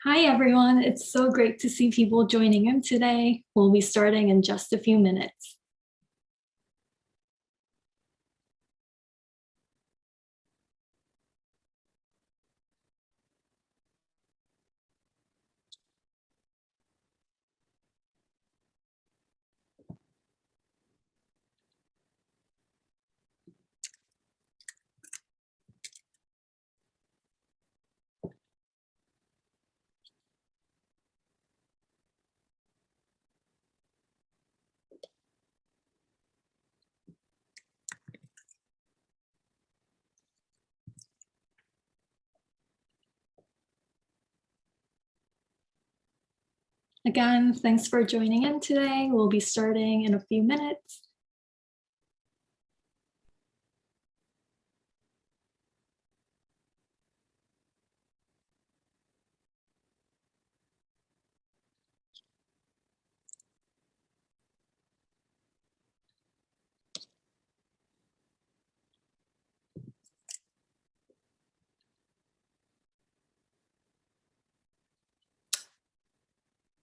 Hi, everyone. It's so great to see people joining in today. We'll be starting in just a few minutes. Again, thanks for joining in today. We'll be starting in a few minutes.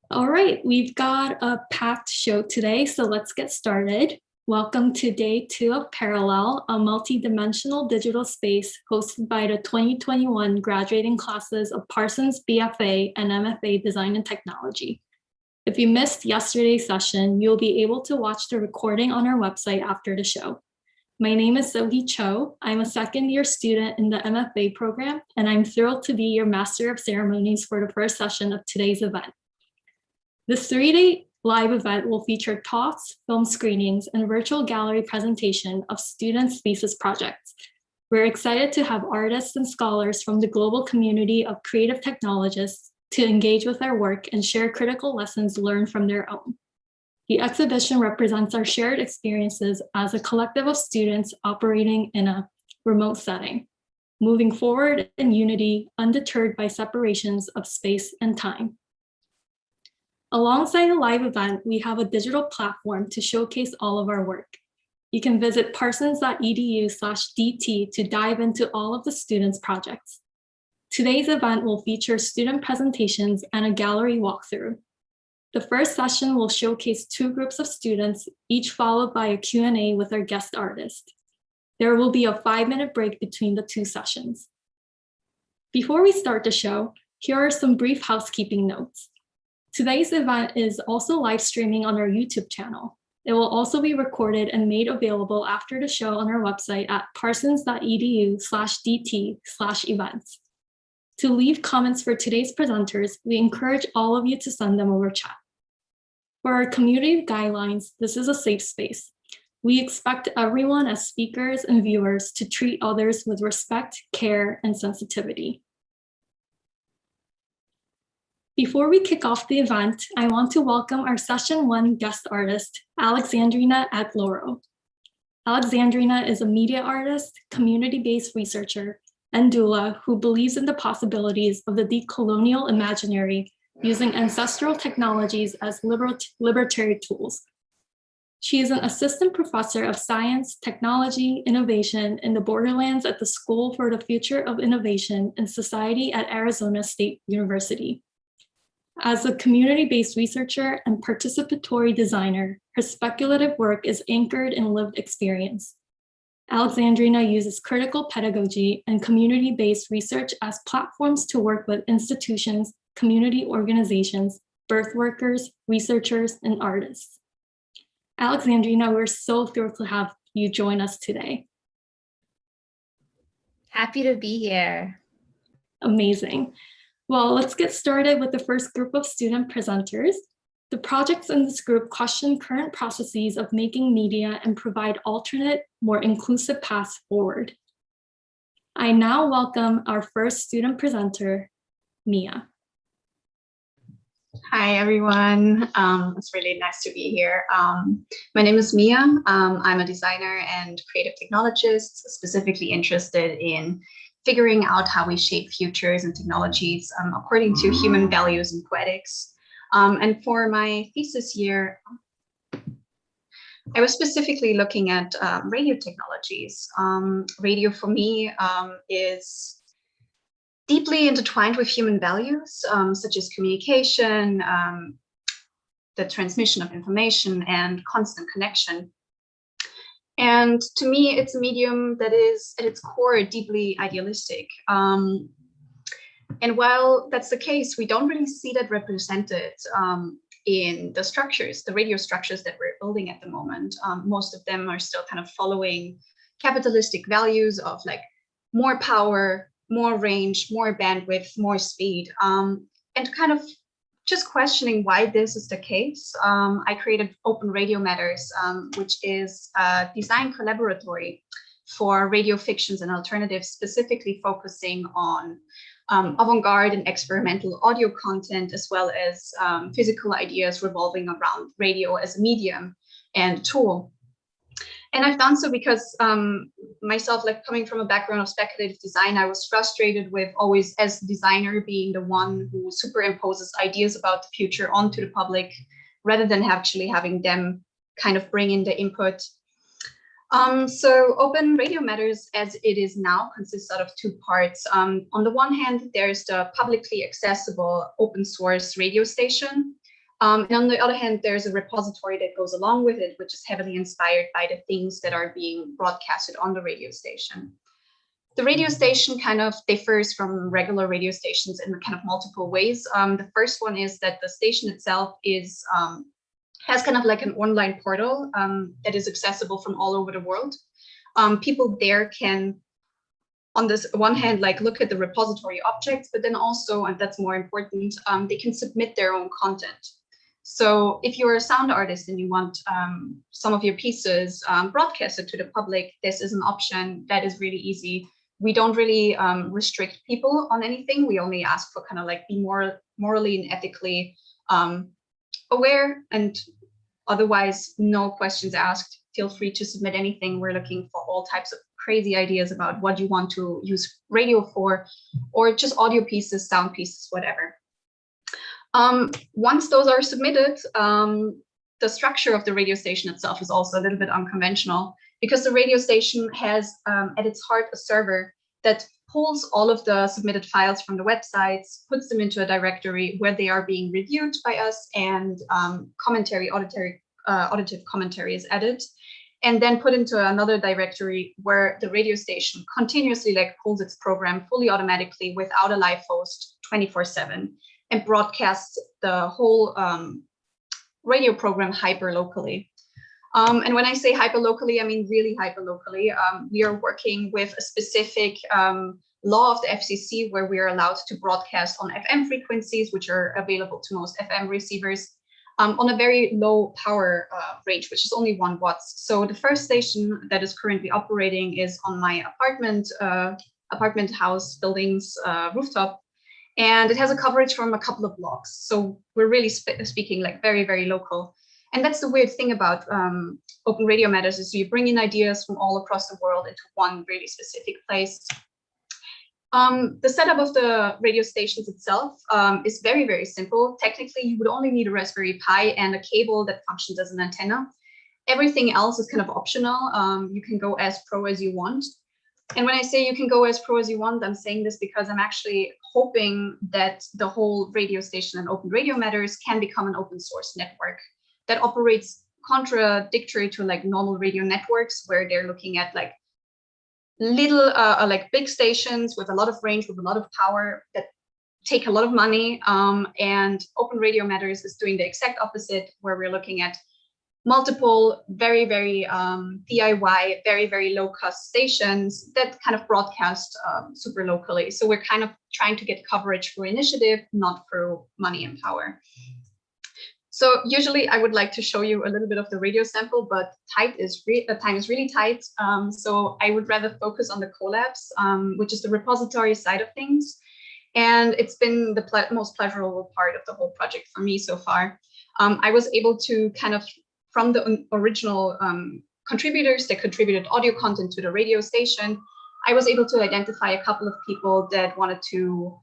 All right, we've got a packed show today, so let's get started. Welcome to day 2 of Parallel, a multi-dimensional digital space hosted by the 2021 graduating classes of Parsons BFA and MFA Design and Technology. If you missed yesterday's session, you'll be able to watch the recording on our website after the show. My name is Sohee Cho. I'm a second-year student in the MFA program, and I'm thrilled to be your Master of Ceremonies for the first session of today's event. This 3-day live event will feature talks, film screenings, and virtual gallery presentation of students' thesis projects. We're excited to have artists and scholars from the global community of creative technologists to engage with our work and share critical lessons learned from their own. The exhibition represents our shared experiences as a collective of students operating in a remote setting, moving forward in unity, undeterred by separations of space and time. Alongside the live event, we have a digital platform to showcase all of our work. You can visit parsons.edu/dt to dive into all of the students' projects. Today's event will feature student presentations and a gallery walkthrough. The first session will showcase 2 groups of students, each followed by a Q&A with our guest artist. There will be a 5-minute break between the 2 sessions. Before we start the show, here are some brief housekeeping notes. Today's event is also live streaming on our YouTube channel. It will also be recorded and made available after the show on our website at parsons.edu/dt/events. To leave comments for today's presenters, we encourage all of you to send them over chat. For our community guidelines, this is a safe space. We expect everyone as speakers and viewers to treat others with respect, care, and sensitivity. Before we kick off the event, I want to welcome our Session 1 guest artist, Alexandrina Agloro. Alexandrina is a media artist, community-based researcher, and doula who believes in the possibilities of the decolonial imaginary using ancestral technologies as liberatory tools. She is an assistant professor of science, technology, innovation in the borderlands at the School for the Future of Innovation and Society at Arizona State University. As a community-based researcher and participatory designer, her speculative work is anchored in lived experience. Alexandrina uses critical pedagogy and community-based research as platforms to work with institutions, community organizations, birth workers, researchers, and artists. Alexandrina, we're so thrilled to have you join us today. Happy to be here. Amazing. Well, let's get started with the first group of student presenters. The projects in this group question current processes of making media and provide alternate, more inclusive paths forward. I now welcome our first student presenter, Mia. Hi, everyone. It's really nice to be here. My name is Mia. I'm a designer and creative technologist, specifically interested in figuring out how we shape futures and technologies according to human values and poetics. And for my thesis year, I was specifically looking at radio technologies. Radio for me is deeply intertwined with human values, such as communication, the transmission of information, and constant connection. And to me, it's a medium that is at its core deeply idealistic. And while that's the case, we don't really see that represented in the structures, the radio structures that we're building at the moment. Most of them are still kind of following capitalistic values of like more power, more range, more bandwidth, more speed, and kind of just questioning why this is the case. I created Open Radio Matters, which is a design collaboratory for radio fictions and alternatives, specifically focusing on avant-garde and experimental audio content, as well as physical ideas revolving around radio as a medium and tool. And I've done so because myself, like coming from a background of speculative design, I was frustrated with always, as the designer, being the one who superimposes ideas about the future onto the public, rather than actually having them kind of bring in the input. So Open Radio Matters, as it is now, consists out of two parts. On the one hand, there's the publicly accessible open source radio station. And on the other hand, there's a repository that goes along with it, which is heavily inspired by the things that are being broadcasted on the radio station. The radio station kind of differs from regular radio stations in kind of multiple ways. The first one is that the station itself is has kind of like an online portal that is accessible from all over the world. People there can, on this one hand, like look at the repository objects, but then also, and that's more important, they can submit their own content. So if you're a sound artist and you want some of your pieces broadcasted to the public, this is an option that is really easy. We don't really restrict people on anything. We only ask for kind of like be more morally and ethically aware, and otherwise no questions asked. Feel free to submit anything. We're looking for all types of crazy ideas about what you want to use radio for, or just audio pieces, sound pieces, whatever. Once those are submitted, the structure of the radio station itself is also a little bit unconventional, because the radio station has at its heart a server that pulls all of the submitted files from the websites, puts them into a directory where they are being reviewed by us, and auditive commentary is added, and then put into another directory where the radio station continuously like pulls its program fully automatically without a live host 24/7, and broadcasts the whole radio program hyper locally. And when I say hyper locally, I mean really hyper locally. We are working with a specific law of the FCC where we are allowed to broadcast on FM frequencies, which are available to most FM receivers, on a very low power range, which is only 1 watt. So the first station that is currently operating is on my apartment house building's rooftop. And it has a coverage from a couple of blocks. So we're really speaking like very, very local. And that's the weird thing about Open Radio Matters, is you bring in ideas from all across the world into one really specific place. The setup of the radio stations itself is very, very simple. Technically, you would only need a Raspberry Pi and a cable that functions as an antenna. Everything else is kind of optional. You can go as pro as you want. And when I say you can go as pro as you want, I'm saying this because I'm actually hoping that the whole radio station and Open Radio Matters can become an open source network that operates contradictory to like normal radio networks, where they're looking at like little like big stations with a lot of range, with a lot of power, that take a lot of money. And Open Radio Matters is doing the exact opposite, where we're looking at multiple very, very DIY, very, very low cost stations that kind of broadcast super locally. So we're kind of trying to get coverage through initiative, not through money and power. So usually I would like to show you a little bit of the radio sample, but time is really tight. So I would rather focus on the collabs, which is the repository side of things. And it's been the most pleasurable part of the whole project for me so far. I was able to kind of, from the original contributors that contributed audio content to the radio station, I was able to identify a couple of people that wanted to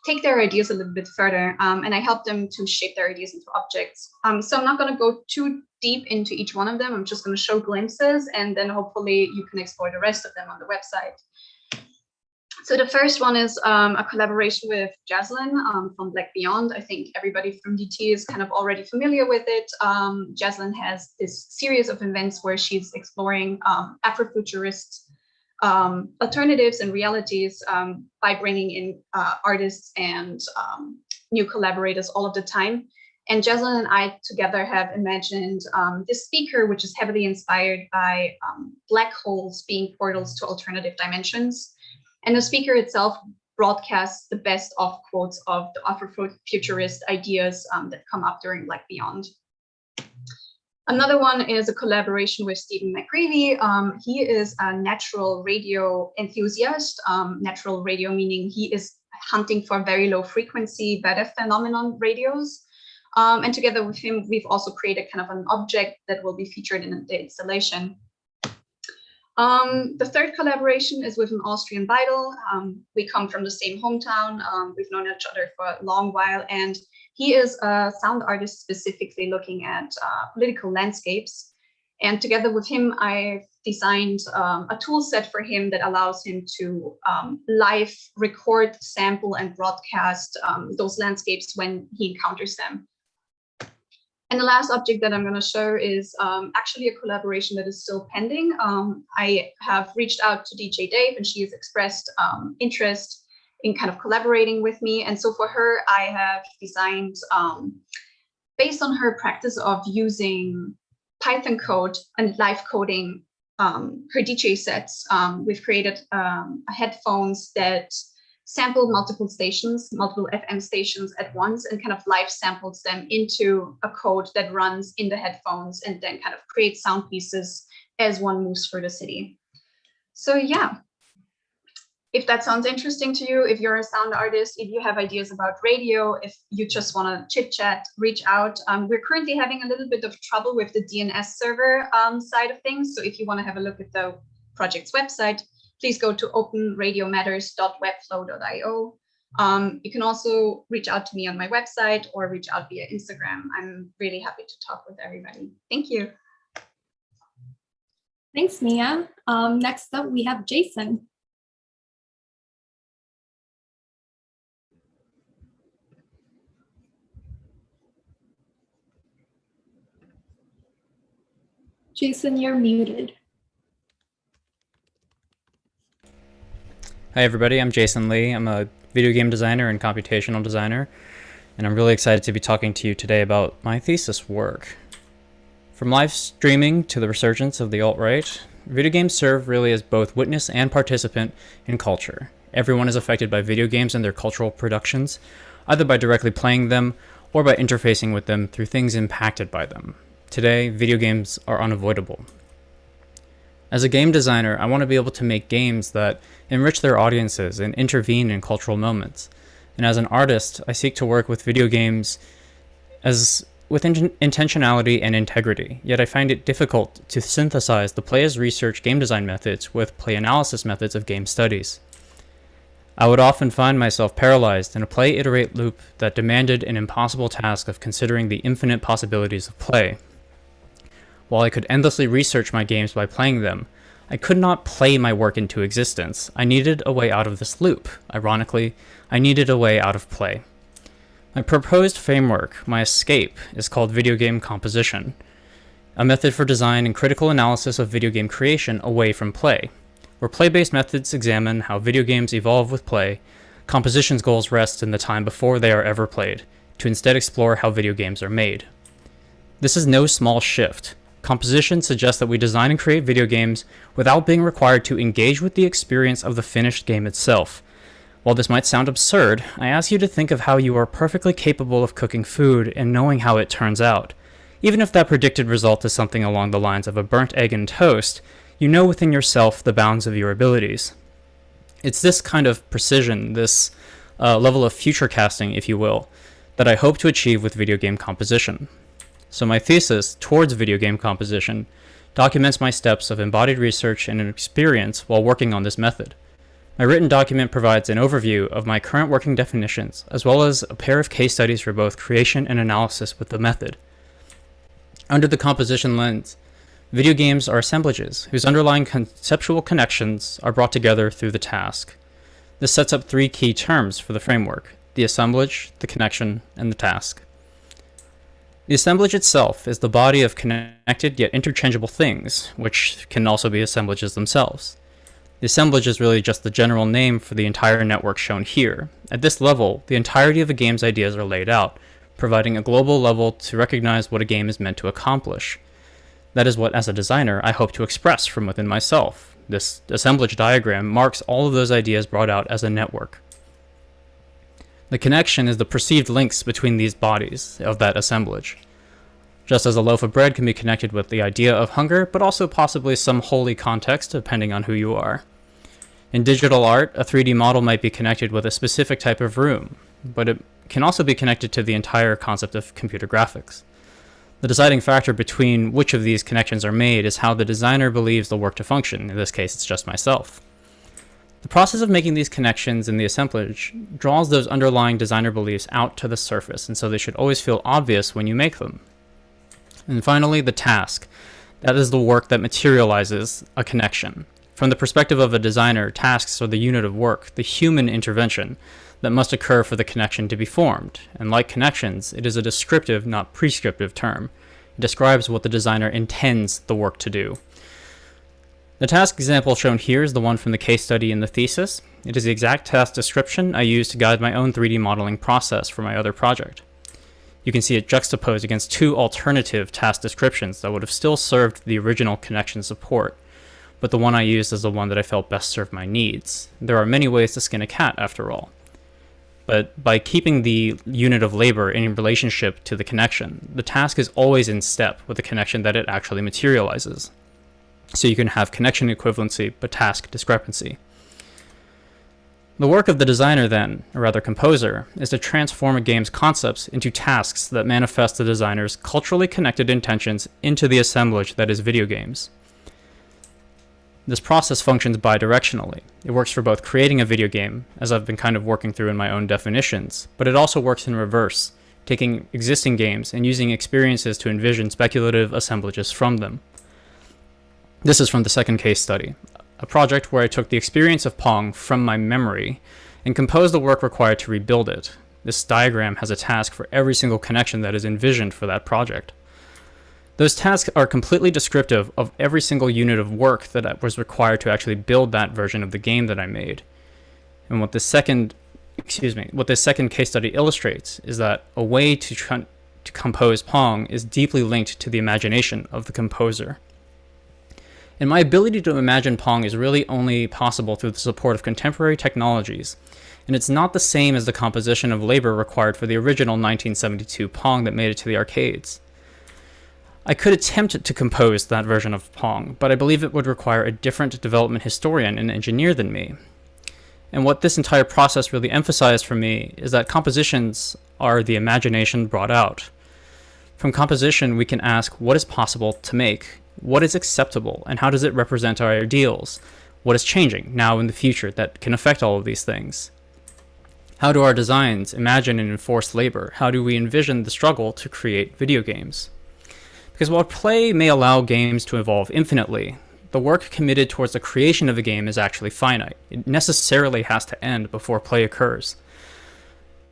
take their ideas a little bit further, and I helped them to shape their ideas into objects. So I'm not going to go too deep into each one of them. I'm just going to show glimpses, and then hopefully you can explore the rest of them on the website. So the first one is a collaboration with Jaslyn from Black Beyond. I think everybody from DT is kind of already familiar with it. Jaslyn has this series of events where she's exploring Afrofuturist alternatives and realities by bringing in artists and new collaborators all of the time. And Jaslyn and I together have imagined this speaker, which is heavily inspired by black holes being portals to alternative dimensions. And the speaker itself broadcasts the best of quotes of the Afrofuturist ideas that come up during Black Beyond. Another one is a collaboration with Stephen McGreevy. He is a natural radio enthusiast. Natural radio meaning he is hunting for very low frequency weather phenomenon radios. And together with him, we've also created kind of an object that will be featured in the installation. The third collaboration is with an Austrian Beidel. We come from the same hometown. We've known each other for a long while, and he is a sound artist specifically looking at political landscapes. And together with him, I've designed a tool set for him that allows him to live record, sample, and broadcast those landscapes when he encounters them. And the last object that I'm going to show is actually a collaboration that is still pending. I have reached out to DJ Dave, and she has expressed interest in kind of collaborating with me. And so for her, I have designed, based on her practice of using Python code and live coding her DJ sets, we've created headphones that sample multiple stations, multiple FM stations at once, and kind of live samples them into a code that runs in the headphones and then kind of creates sound pieces as one moves through the city. So yeah, if that sounds interesting to you, if you're a sound artist, if you have ideas about radio, if you just want to chit chat, reach out. We're currently having a little bit of trouble with the DNS server side of things. So if you want to have a look at the project's website, please go to openradiomatters.webflow.io. You can also reach out to me on my website or reach out via Instagram. I'm really happy to talk with everybody. Thank you. Thanks, Mia. Next up, we have Jason. Jason, you're muted. Hi everybody, I'm Jason Lee. I'm a video game designer and computational designer, and I'm really excited to be talking to you today about my thesis work. From live streaming to the resurgence of the alt-right, video games serve really as both witness and participant in culture. Everyone is affected by video games and their cultural productions, either by directly playing them or by interfacing with them through things impacted by them. Today, video games are unavoidable. As a game designer, I want to be able to make games that enrich their audiences and intervene in cultural moments. And as an artist, I seek to work with video games with intentionality and integrity, yet I find it difficult to synthesize the play as research game design methods with play analysis methods of game studies. I would often find myself paralyzed in a play-iterate loop that demanded an impossible task of considering the infinite possibilities of play. While I could endlessly research my games by playing them, I could not play my work into existence. I needed a way out of this loop. Ironically, I needed a way out of play. My proposed framework, my escape, is called video game composition, a method for design and critical analysis of video game creation away from play. Where play-based methods examine how video games evolve with play, composition's goals rest in the time before they are ever played, to instead explore how video games are made. This is no small shift. Composition suggests that we design and create video games without being required to engage with the experience of the finished game itself. While this might sound absurd, I ask you to think of how you are perfectly capable of cooking food and knowing how it turns out. Even if that predicted result is something along the lines of a burnt egg and toast, you know within yourself the bounds of your abilities. It's this kind of precision, this level of future casting, if you will, that I hope to achieve with video game composition. So my thesis, Towards Video Game Composition, documents my steps of embodied research and experience while working on this method. My written document provides an overview of my current working definitions, as well as a pair of case studies for both creation and analysis with the method. Under the composition lens, video games are assemblages whose underlying conceptual connections are brought together through the task. This sets up three key terms for the framework: the assemblage, the connection, and the task. The assemblage itself is the body of connected yet interchangeable things, which can also be assemblages themselves. The assemblage is really just the general name for the entire network shown here. At this level, the entirety of a game's ideas are laid out, providing a global level to recognize what a game is meant to accomplish. That is what, as a designer, I hope to express from within myself. This assemblage diagram marks all of those ideas brought out as a network. The connection is the perceived links between these bodies of that assemblage. Just as a loaf of bread can be connected with the idea of hunger, but also possibly some holy context, depending on who you are. In digital art, a 3D model might be connected with a specific type of room, but it can also be connected to the entire concept of computer graphics. The deciding factor between which of these connections are made is how the designer believes the work to function. In this case, it's just myself. The process of making these connections in the assemblage draws those underlying designer beliefs out to the surface, and so they should always feel obvious when you make them. And finally, the task. That is the work that materializes a connection. From the perspective of a designer, tasks are the unit of work, the human intervention that must occur for the connection to be formed. And like connections, it is a descriptive, not prescriptive term. It describes what the designer intends the work to do. The task example shown here is the one from the case study in the thesis. It is the exact task description I used to guide my own 3D modeling process for my other project. You can see it juxtaposed against two alternative task descriptions that would have still served the original connection support, but the one I used is the one that I felt best served my needs. There are many ways to skin a cat, after all. But by keeping the unit of labor in relationship to the connection, the task is always in step with the connection that it actually materializes. So you can have connection equivalency, but task discrepancy. The work of the designer then, or rather composer, is to transform a game's concepts into tasks that manifest the designer's culturally connected intentions into the assemblage that is video games. This process functions bidirectionally. It works for both creating a video game, as I've been kind of working through in my own definitions, but it also works in reverse, taking existing games and using experiences to envision speculative assemblages from them. This is from the second case study, a project where I took the experience of Pong from my memory and composed the work required to rebuild it. This diagram has a task for every single connection that is envisioned for that project. Those tasks are completely descriptive of every single unit of work that was required to actually build that version of the game that I made. And what this second case study illustrates is that a way to compose Pong is deeply linked to the imagination of the composer. And my ability to imagine Pong is really only possible through the support of contemporary technologies, and it's not the same as the composition of labor required for the original 1972 Pong that made it to the arcades. I could attempt to compose that version of Pong, but I believe it would require a different development historian and engineer than me. And what this entire process really emphasized for me is that compositions are the imagination brought out. From composition, we can ask what is possible to make, what is acceptable, and how does it represent our ideals? What is changing now in the future that can affect all of these things? How do our designs imagine and enforce labor? How do we envision the struggle to create video games? Because while play may allow games to evolve infinitely, the work committed towards the creation of a game is actually finite. It necessarily has to end before play occurs.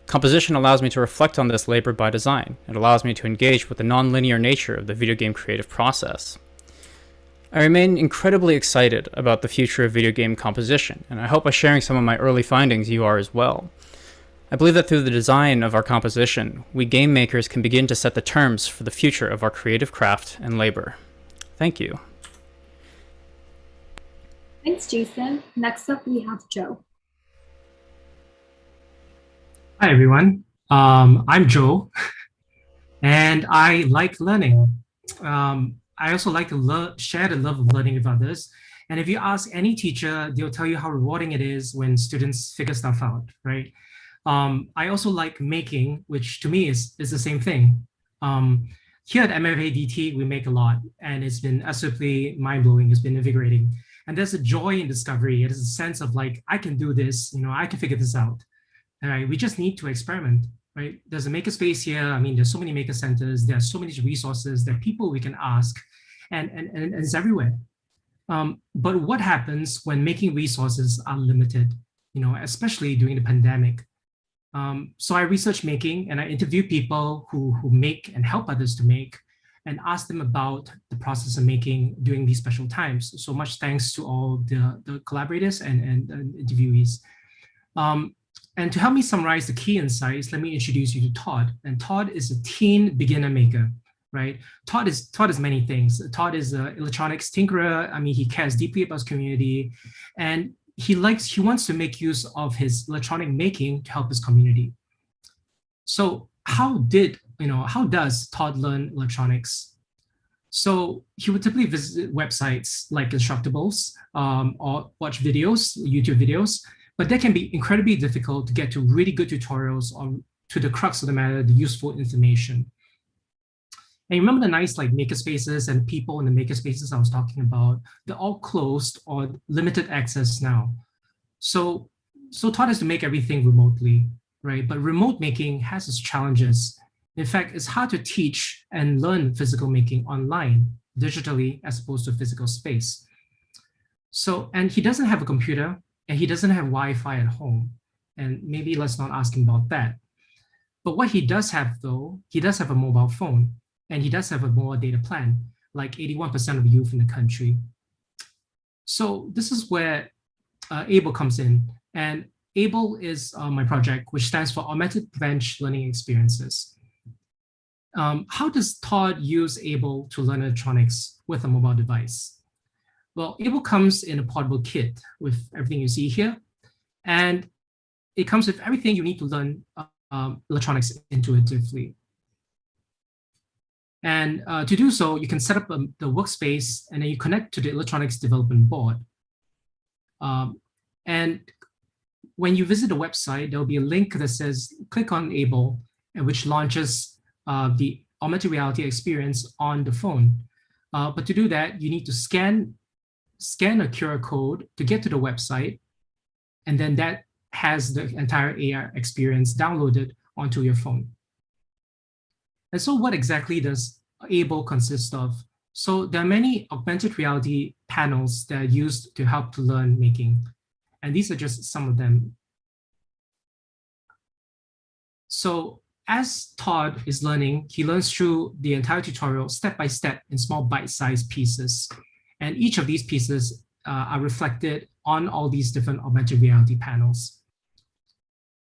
Composition allows me to reflect on this labor by design. It allows me to engage with the non-linear nature of the video game creative process. I remain incredibly excited about the future of video game composition, and I hope by sharing some of my early findings you are as well. I believe that through the design of our composition, we game makers can begin to set the terms for the future of our creative craft and labor. Thank you. Thanks, Jason. Next up, we have Joe. Hi, everyone. I'm Joe, and I like learning. I also like to share the love of learning with others. And if you ask any teacher, they'll tell you how rewarding it is when students figure stuff out, right? I also like making, which to me is the same thing. Here at MFADT, we make a lot, and it's been absolutely mind-blowing. It's been invigorating. And there's a joy in discovery. It is a sense of like, I can do this, I can figure this out. All right, we just need to experiment, right? There's a makerspace here. I mean, there's so many maker centers. There are so many resources. There are people we can ask, and it's everywhere. But what happens when making resources are limited? especially during the pandemic. So I research making and I interview people who make and help others to make and ask them about the process of making during these special times. So much thanks to all the collaborators and interviewees. And to help me summarize the key insights, let me introduce you to Todd. And Todd is a teen beginner maker, right? Todd is many things. Todd is an electronics tinkerer. I mean, he cares deeply about his community, and he wants to make use of his electronic making to help his community. So how does Todd learn electronics? So he would typically visit websites like Instructables or watch videos, YouTube videos, but that can be incredibly difficult to get to really good tutorials or to the crux of the matter, the useful information. And you remember the nice like makerspaces and people in the makerspaces I was talking about, they're all closed or limited access now. So Todd has to make everything remotely, right? But remote making has its challenges. In fact, it's hard to teach and learn physical making online, digitally, as opposed to physical space. So, and he doesn't have a computer and he doesn't have Wi-Fi at home. And maybe let's not ask him about that. But what he does have though, he does have a mobile phone and he does have a mobile data plan, like 81% of youth in the country. So this is where ABLE comes in. And ABLE is my project, which stands for Augmented Branch Learning Experiences. How does Todd use ABLE to learn electronics with a mobile device? Well, ABLE comes in a portable kit with everything you see here. And it comes with everything you need to learn electronics intuitively. And to do so, you can set up the workspace and then you connect to the electronics development board. And when you visit the website, there'll be a link that says, click on ABLE, and which launches the augmented reality experience on the phone. But to do that, you need to scan a QR code to get to the website. And then that has the entire AR experience downloaded onto your phone. And so what exactly does ABLE consist of? So there are many augmented reality panels that are used to help to learn making. And these are just some of them. So as Todd is learning, he learns through the entire tutorial step by step in small bite-sized pieces. And each of these pieces are reflected on all these different augmented reality panels,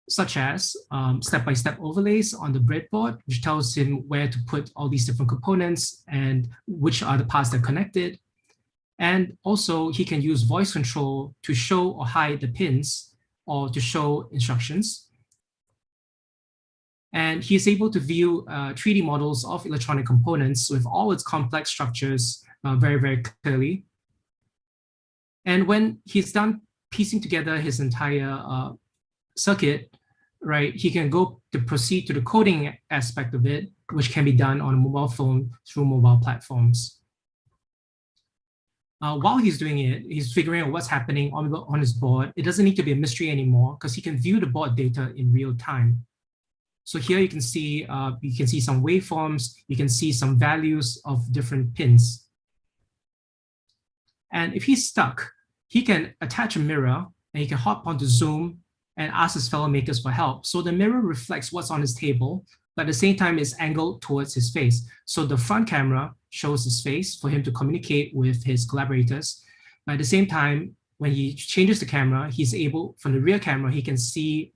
such as step-by-step overlays on the breadboard, which tells him where to put all these different components and which are the parts that are connected. And also he can use voice control to show or hide the pins or to show instructions. And he's able to view 3D models of electronic components with all its complex structures very, very clearly. And when he's done piecing together his entire circuit, right, he can go to proceed to the coding aspect of it, which can be done on a mobile phone through mobile platforms. While he's doing it, he's figuring out what's happening on his board. It doesn't need to be a mystery anymore because he can view the board data in real time. So here you can see some waveforms, you can see some values of different pins. And if he's stuck, he can attach a mirror and he can hop onto Zoom and ask his fellow makers for help. So the mirror reflects what's on his table, but at the same time is angled towards his face. So the front camera shows his face for him to communicate with his collaborators. But at the same time, when he changes the camera, he's able, from the rear camera, he can see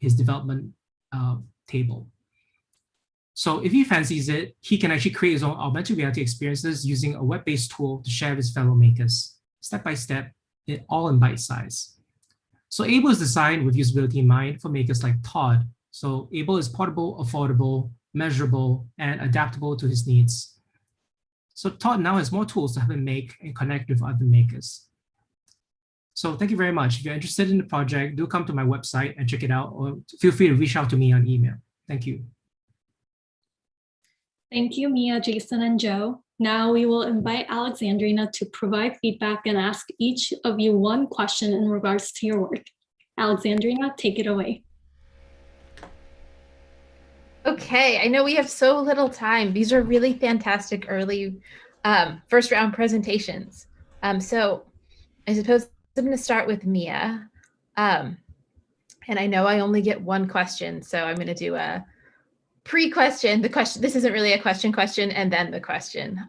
his development table. So if he fancies it, he can actually create his own augmented reality experiences using a web-based tool to share with his fellow makers, step by step, all in bite size. So ABLE is designed with usability in mind for makers like Todd. So ABLE is portable, affordable, measurable, and adaptable to his needs. So Todd now has more tools to help him make and connect with other makers. So thank you very much. If you're interested in the project, do come to my website and check it out, or feel free to reach out to me on email. Thank you. Thank you, Mia, Jason, and Joe. Now we will invite Alexandrina to provide feedback and ask each of you one question in regards to your work. Alexandrina, take it away. Okay, I know we have so little time. These are really fantastic early first round presentations. So I suppose I'm going to start with Mia. And I know I only get one question, so I'm going to do a pre-question. This isn't really a question, and then the question.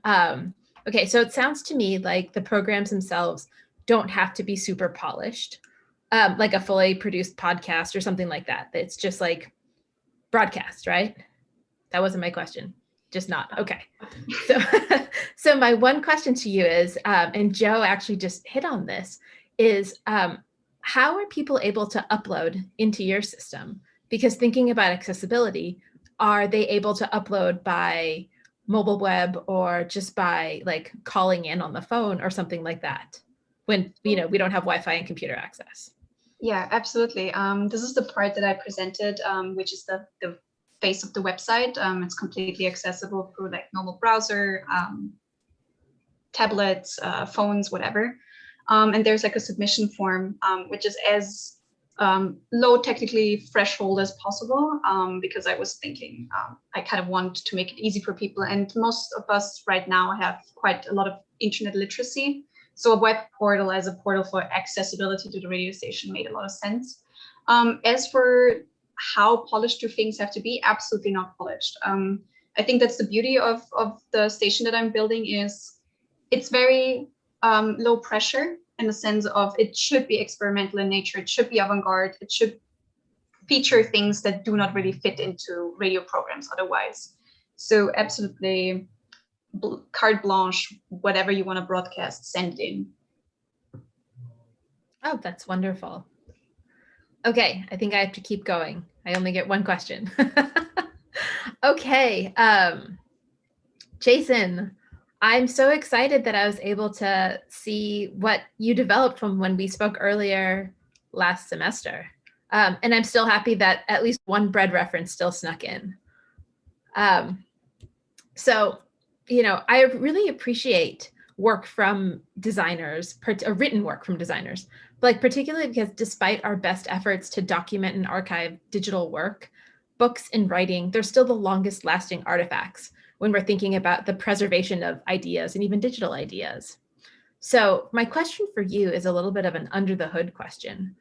Okay, so it sounds to me like the programs themselves don't have to be super polished, like a fully produced podcast or something like that. It's just like broadcast, right? That wasn't my question. Just not. Okay. So, so my one question to you is, and Joe actually just hit on this, is how are people able to upload into your system? Because thinking about accessibility, are they able to upload by mobile web or just by like calling in on the phone or something like that when, we don't have Wi-Fi and computer access? Yeah, absolutely. This is the part that I presented, which is the face of the website. It's completely accessible through like normal browser, tablets, phones, whatever. And there's like a submission form, which is as low technically threshold as possible, because I was thinking I kind of want to make it easy for people. And most of us right now have quite a lot of internet literacy. So a web portal as a portal for accessibility to the radio station made a lot of sense. As for how polished do things have to be, absolutely not polished. I think that's the beauty of the station that I'm building is it's very low pressure in the sense of it should be experimental in nature. It should be avant-garde. It should feature things that do not really fit into radio programs otherwise. So absolutely carte blanche, whatever you want to broadcast, send in. Oh, that's wonderful. Okay, I think I have to keep going. I only get one question. Okay, Jason, I'm so excited that I was able to see what you developed from when we spoke earlier last semester. And I'm still happy that at least one bread reference still snuck in. So, I really appreciate work from designers, written work from designers, like particularly because despite our best efforts to document and archive digital work, books and writing, they're still the longest lasting artifacts when we're thinking about the preservation of ideas and even digital ideas. So my question for you is a little bit of an under the hood question.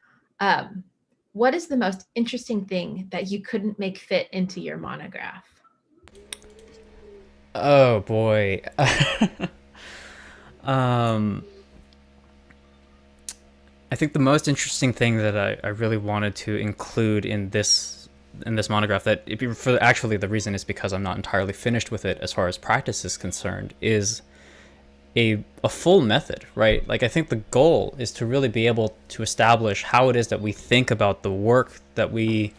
What is the most interesting thing that you couldn't make fit into your monograph? Oh boy. I think the most interesting thing that I really wanted to include in this monograph, that actually the reason is because I'm not entirely finished with it as far as practice is concerned, is a full method, right? Like I think the goal is to really be able to establish how it is that we think about the work that we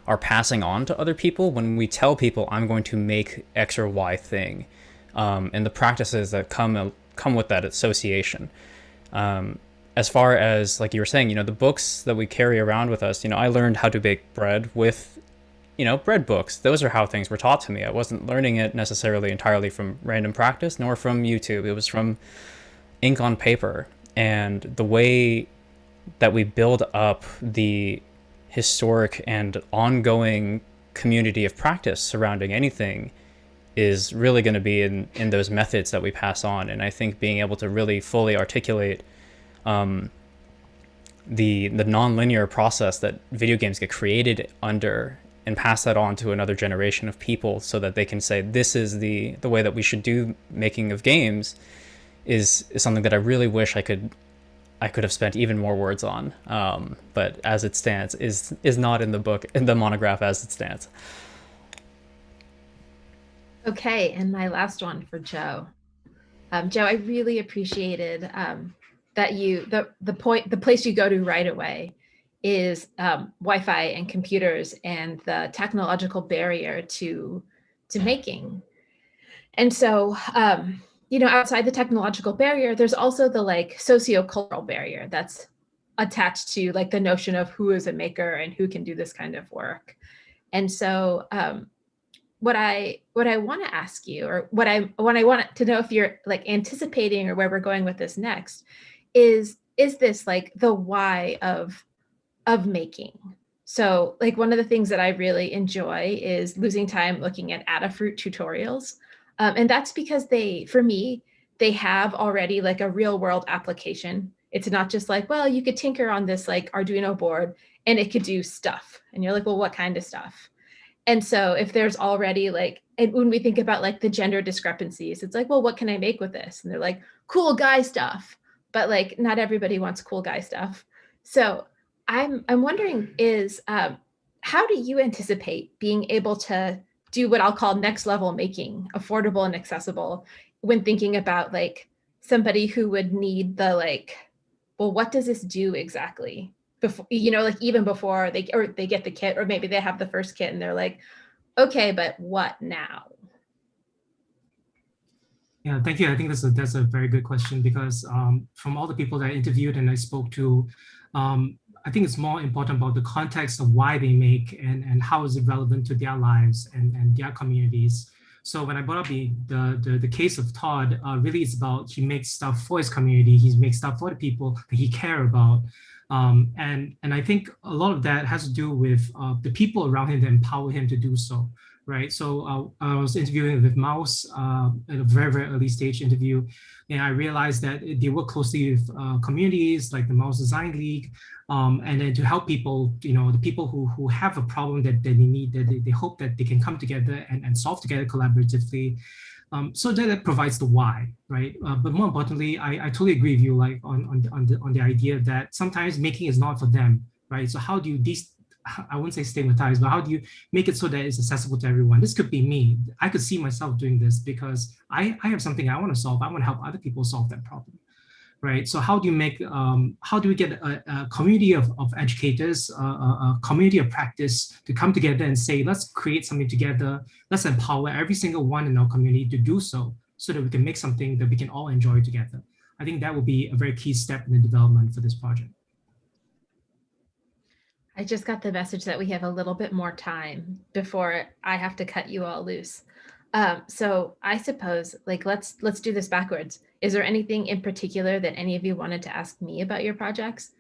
are passing on to other people when we tell people I'm going to make X or Y thing, and the practices that come with that association. As far as, like you were saying, the books that we carry around with us, I learned how to bake bread with, bread books. Those are how things were taught to me. I wasn't learning it necessarily entirely from random practice, nor from YouTube. It was from ink on paper. And the way that we build up the historic and ongoing community of practice surrounding anything is really going to be in those methods that we pass on. And I think being able to really fully articulate the non-linear process that video games get created under and pass that on to another generation of people so that they can say this is the way that we should do making of games is something that I really wish I could have spent even more words on, but as it stands is not in the book, in the monograph as it stands. Okay, and my last one for Joe. Joe, I really appreciated that the place you go to right away is Wi-Fi and computers and the technological barrier to making. And so, outside the technological barrier, there's also the like sociocultural barrier that's attached to like the notion of who is a maker and who can do this kind of work. And so, what I want to ask you, or what I want to know if you're like anticipating or where we're going with this next, is this like the why of making? So like one of the things that I really enjoy is losing time looking at Adafruit tutorials. And that's because for me, they have already like a real world application. It's not just like, well, you could tinker on this like Arduino board and it could do stuff. And you're like, well, what kind of stuff? And so if there's already like, and when we think about like the gender discrepancies, it's like, well, what can I make with this? And they're like, cool guy stuff. But like, not everybody wants cool guy stuff. So I'm wondering is, how do you anticipate being able to do what I'll call next level making affordable and accessible when thinking about like somebody who would need the like, well, what does this do exactly? Before, you know, like even before they get the kit, or maybe they have the first kit and they're like, okay, but what now? Yeah, thank you. I think that's a very good question because from all the people that I interviewed and I spoke to, I think it's more important about the context of why they make and how is it relevant to their lives and their communities. So when I brought up the case of Todd, really it's about he makes stuff for his community. He makes stuff for the people that he care about. And I think a lot of that has to do with the people around him that empower him to do so, right? So I was interviewing with Mouse at a very, very early stage interview, and I realized that they work closely with communities like the Mouse Design League, and then to help people, you know, the people who have a problem that they need, that they hope that they can come together and solve together collaboratively. So that provides the why, right? But more importantly, I totally agree with you, like on the idea that sometimes making is not for them, right? So how do you I wouldn't say stigmatize, but how do you make it so that it's accessible to everyone? This could be me. I could see myself doing this because I have something I want to solve. I want to help other people solve that problem, right? So how do you make, how do we get a community of educators, a community of practice to come together and say, let's create something together. Let's empower every single one in our community to do so that we can make something that we can all enjoy together. I think that would be a very key step in the development for this project. I just got the message that we have a little bit more time before I have to cut you all loose. So I suppose, like, let's do this backwards. Is there anything in particular that any of you wanted to ask me about your projects?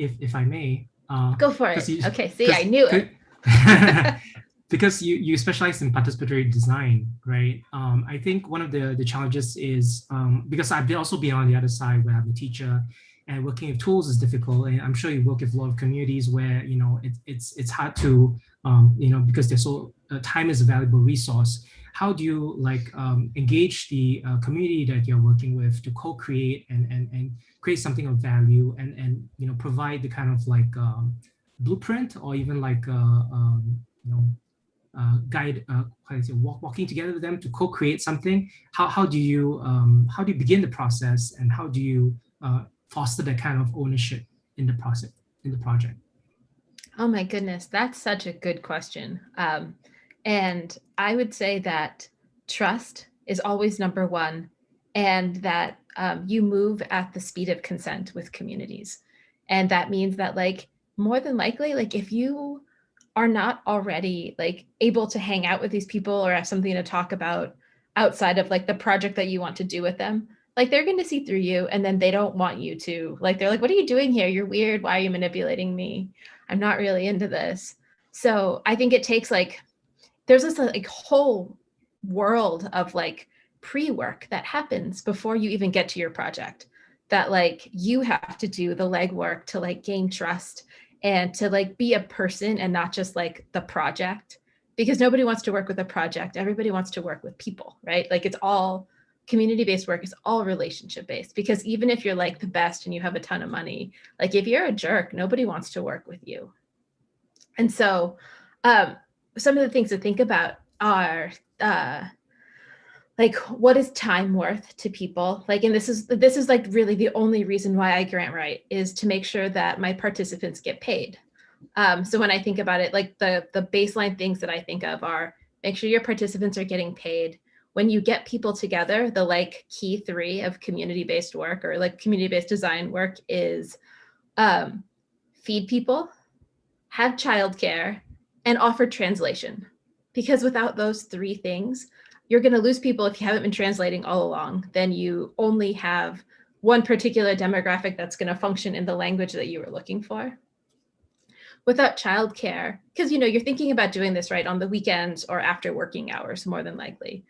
If I may. Go for it. Okay, see, I knew it. Because you specialize in participatory design, right? I think one of the challenges is, because I've also been on the other side where I'm a teacher and working with tools is difficult. And I'm sure you work with a lot of communities where, you know, it's hard to, you know, because they're so, time is a valuable resource. How do you like engage the community that you're working with to co-create and create something of value and you know, provide the kind of like blueprint or even like, you know, guide, walking together with them to co-create something. How do you begin the process, and how do you foster that kind of ownership in the process, in the project? Oh my goodness, that's such a good question. And I would say that trust is always number one, and that you move at the speed of consent with communities. And that means that, like, more than likely, like, if you are not already like able to hang out with these people or have something to talk about outside of like the project that you want to do with them, like they're going to see through you, and then they don't want you to, like, they're like, what are you doing here? You're weird. Why are you manipulating me? I'm not really into this. So I think it takes like, there's this like whole world of like pre-work that happens before you even get to your project, that like you have to do the legwork to like gain trust and to like be a person and not just like the project, because nobody wants to work with a project. Everybody wants to work with people, right? Like it's all community-based work, is all relationship-based, because even if you're like the best and you have a ton of money, like if you're a jerk, nobody wants to work with you. And so some of the things to think about are like, what is time worth to people? Like, and this is like really the only reason why I grant write, is to make sure that my participants get paid. So when I think about it, like the baseline things that I think of are make sure your participants are getting paid. When you get people together, the like key three of community-based work or like community-based design work is feed people, have childcare, and offer translation. Because without those three things, you're going to lose people if you haven't been translating all along. Then you only have one particular demographic that's going to function in the language that you were looking for. without childcare, because you're thinking about doing this right on the weekends or after working hours more than likely,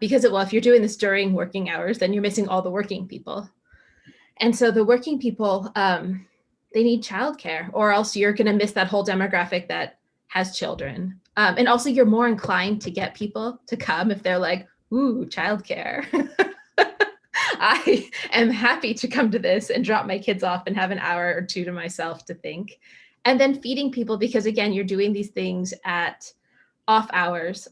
because if you're doing this during working hours, then you're missing all the working people. And so the working people, they need childcare, or else you're going to miss that whole demographic that has children. And also you're more inclined to get people to come if they're like, ooh, childcare. I am happy to come to this and drop my kids off and have an hour or two to myself to think. And then feeding people, because again, you're doing these things at off hours,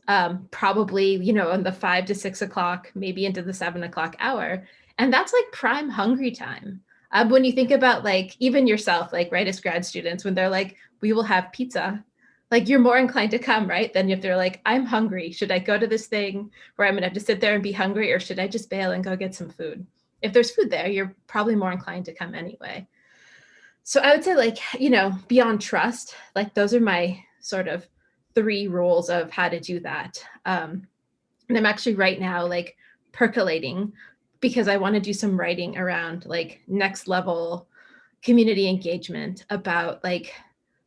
probably, in the 5 to 6 o'clock, maybe into the 7 o'clock hour. And that's like prime hungry time. When you think about like even yourself, like right as grad students, when they're like, we will have pizza, like you're more inclined to come, right? Than if they're like, I'm hungry. Should I go to this thing where I'm gonna have to sit there and be hungry, or should I just bail and go get some food? If there's food there, you're probably more inclined to come anyway. So I would say like, beyond trust, like those are my sort of 3 rules of how to do that. And I'm actually right now like percolating, because I want to do some writing around like next level community engagement about like,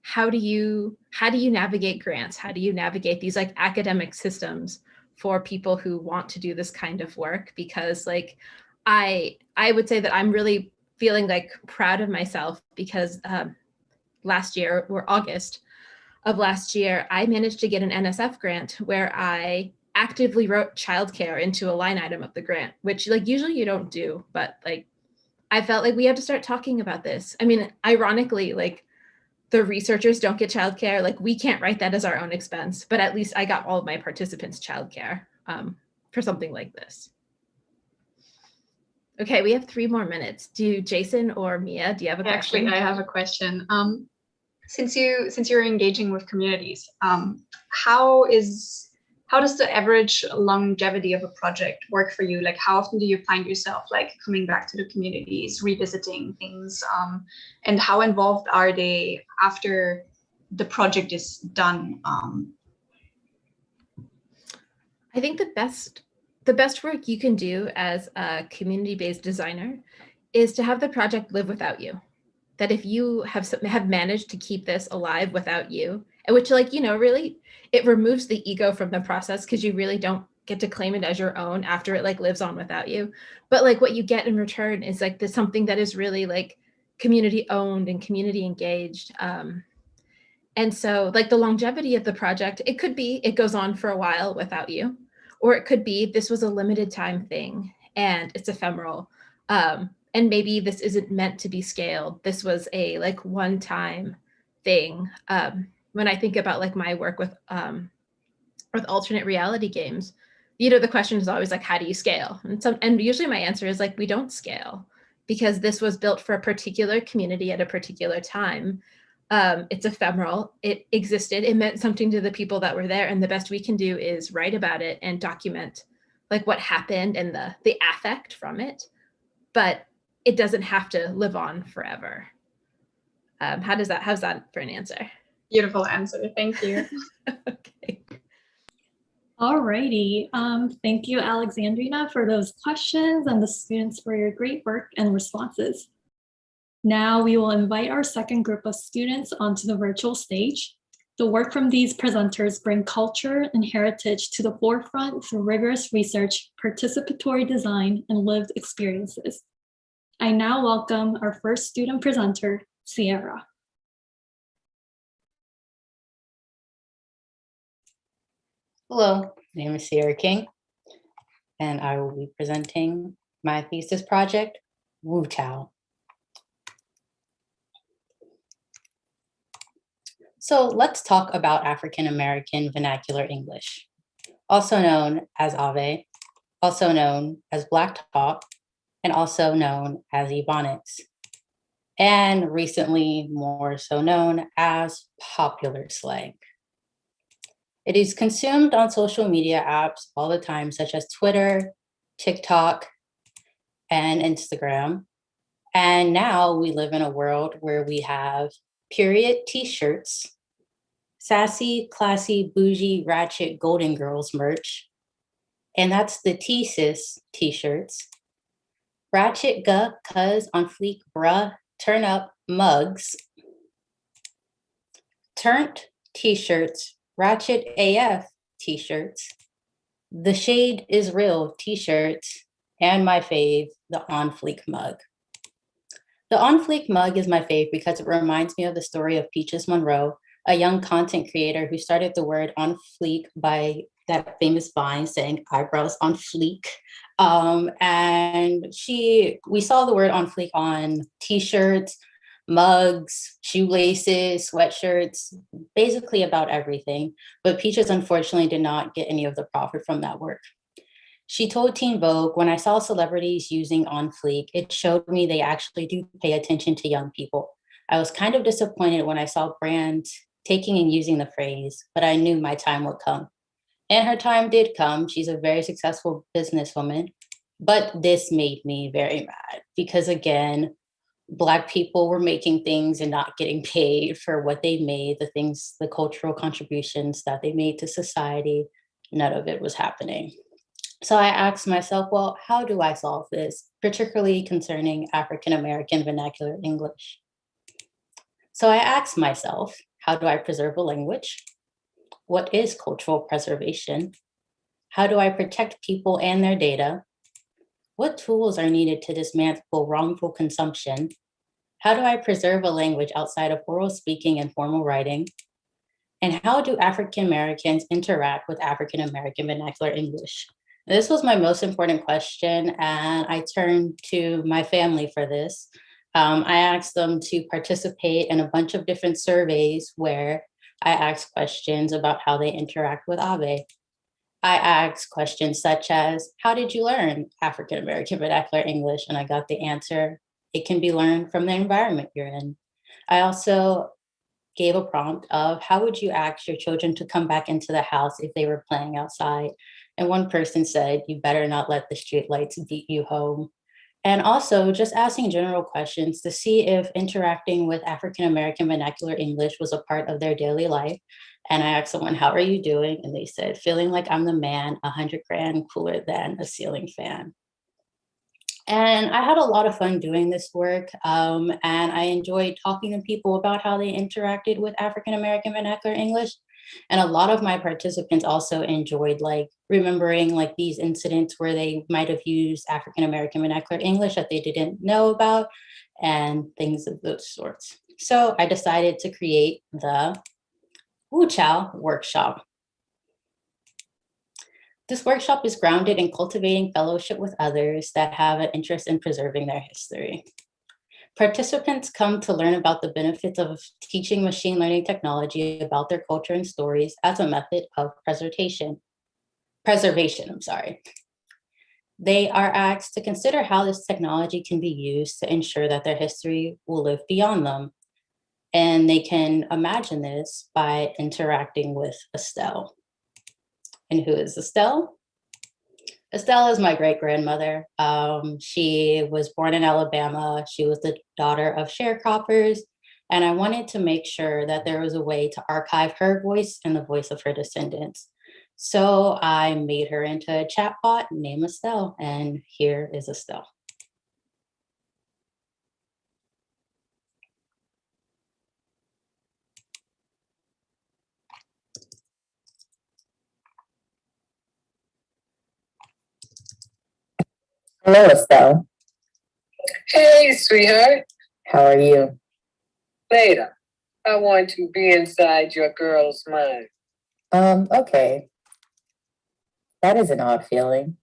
how do you navigate grants? How do you navigate these like academic systems for people who want to do this kind of work? Because like, I would say that I'm really feeling like proud of myself, because last year, or August of last year, I managed to get an NSF grant where I actively wrote childcare into a line item of the grant, which like usually you don't do, but like I felt like we had to start talking about this. I mean, ironically, like the researchers don't get childcare. Like we can't write that as our own expense, but at least I got all of my participants childcare for something like this. Okay, we have 3 more minutes. Do Jason or Mia, do you have a question? Actually, I have a question. Since you're engaging with communities, how does the average longevity of a project work for you? Like, how often do you find yourself like coming back to the communities, revisiting things, and how involved are they after the project is done? I think the best work you can do as a community-based designer is to have the project live without you. That if you have managed to keep this alive without you, and which like, really, it removes the ego from the process, because you really don't get to claim it as your own after it like lives on without you. But like what you get in return is like this something that is really like community owned and community engaged. And so like the longevity of the project, it could be it goes on for a while without you, or it could be this was a limited time thing and it's ephemeral. And maybe this isn't meant to be scaled. This was a like one-time thing. When I think about like my work with alternate reality games, the question is always like, how do you scale? And usually my answer is like, we don't scale, because this was built for a particular community at a particular time. It's ephemeral. It existed. It meant something to the people that were there. And the best we can do is write about it and document like what happened and the affect from it. But it doesn't have to live on forever. How's that for an answer? Beautiful answer. Thank you. Okay. All righty. Thank you, Alexandrina, for those questions, and the students for your great work and responses. Now we will invite our second group of students onto the virtual stage. The work from these presenters bring culture and heritage to the forefront through rigorous research, participatory design, and lived experiences. I now welcome our first student presenter, Sierra. Hello, my name is Sierra King, and I will be presenting my thesis project, Wu Tao. So let's talk about African American vernacular English, also known as Ave, also known as Black Talk, and also known as Ebonics, and recently more so known as popular slang. It is consumed on social media apps all the time, such as Twitter, TikTok, and Instagram. And now we live in a world where we have period t-shirts, sassy, classy, bougie, ratchet, Golden Girls merch, and that's the Thesis t-shirts, ratchet cuz on fleek bruh turn up mugs, Turnt t-shirts, ratchet AF t-shirts, the shade is real t-shirts, and my fave, the On Fleek mug. The On Fleek mug is my fave because it reminds me of the story of Peaches Monroe, a young content creator who started the word on fleek by that famous vine saying eyebrows on fleek. And we saw the word on fleek on t-shirts, mugs, shoelaces, sweatshirts, basically about everything. But Peaches unfortunately did not get any of the profit from that work. She told Teen Vogue, when I saw celebrities using On Fleek, it showed me they actually do pay attention to young people. I was kind of disappointed when I saw brands taking and using the phrase, but I knew my time would come. And her time did come. She's a very successful businesswoman, but this made me very mad because again, Black people were making things and not getting paid for what they made, the cultural contributions that they made to society, none of it was happening. So I asked myself, well, how do I solve this, particularly concerning African-American vernacular English? So I asked myself, how do I preserve a language? What is cultural preservation? How do I protect people and their data? What tools are needed to dismantle wrongful consumption? How do I preserve a language outside of oral speaking and formal writing? And how do African Americans interact with African American vernacular English? This was my most important question, and I turned to my family for this. I asked them to participate in a bunch of different surveys where I asked questions about how they interact with Ave. I asked questions such as, how did you learn African American vernacular English? And I got the answer, it can be learned from the environment you're in. I also gave a prompt of, how would you ask your children to come back into the house if they were playing outside? And one person said, you better not let the street lights beat you home. And also just asking general questions to see if interacting with African American vernacular English was a part of their daily life. And I asked someone, how are you doing? And they said, feeling like I'm the man, 100 grand cooler than a ceiling fan. And I had a lot of fun doing this work. And I enjoyed talking to people about how they interacted with African American vernacular English. And a lot of my participants also enjoyed remembering these incidents where they might have used African American vernacular English that they didn't know about and things of those sorts. So I decided to create the Wu Chow workshop. This workshop is grounded in cultivating fellowship with others that have an interest in preserving their history. Participants come to learn about the benefits of teaching machine learning technology about their culture and stories as a method of preservation. They are asked to consider how this technology can be used to ensure that their history will live beyond them. And they can imagine this by interacting with Estelle. And who is Estelle? Estelle is my great-grandmother. She was born in Alabama. She was the daughter of sharecroppers. And I wanted to make sure that there was a way to archive her voice and the voice of her descendants. So I made her into a chatbot named Estelle, and here is Estelle. Hello, Estelle. Hey, sweetheart. How are you? Later. I want to be inside your girl's mind. Okay. That is an odd feeling.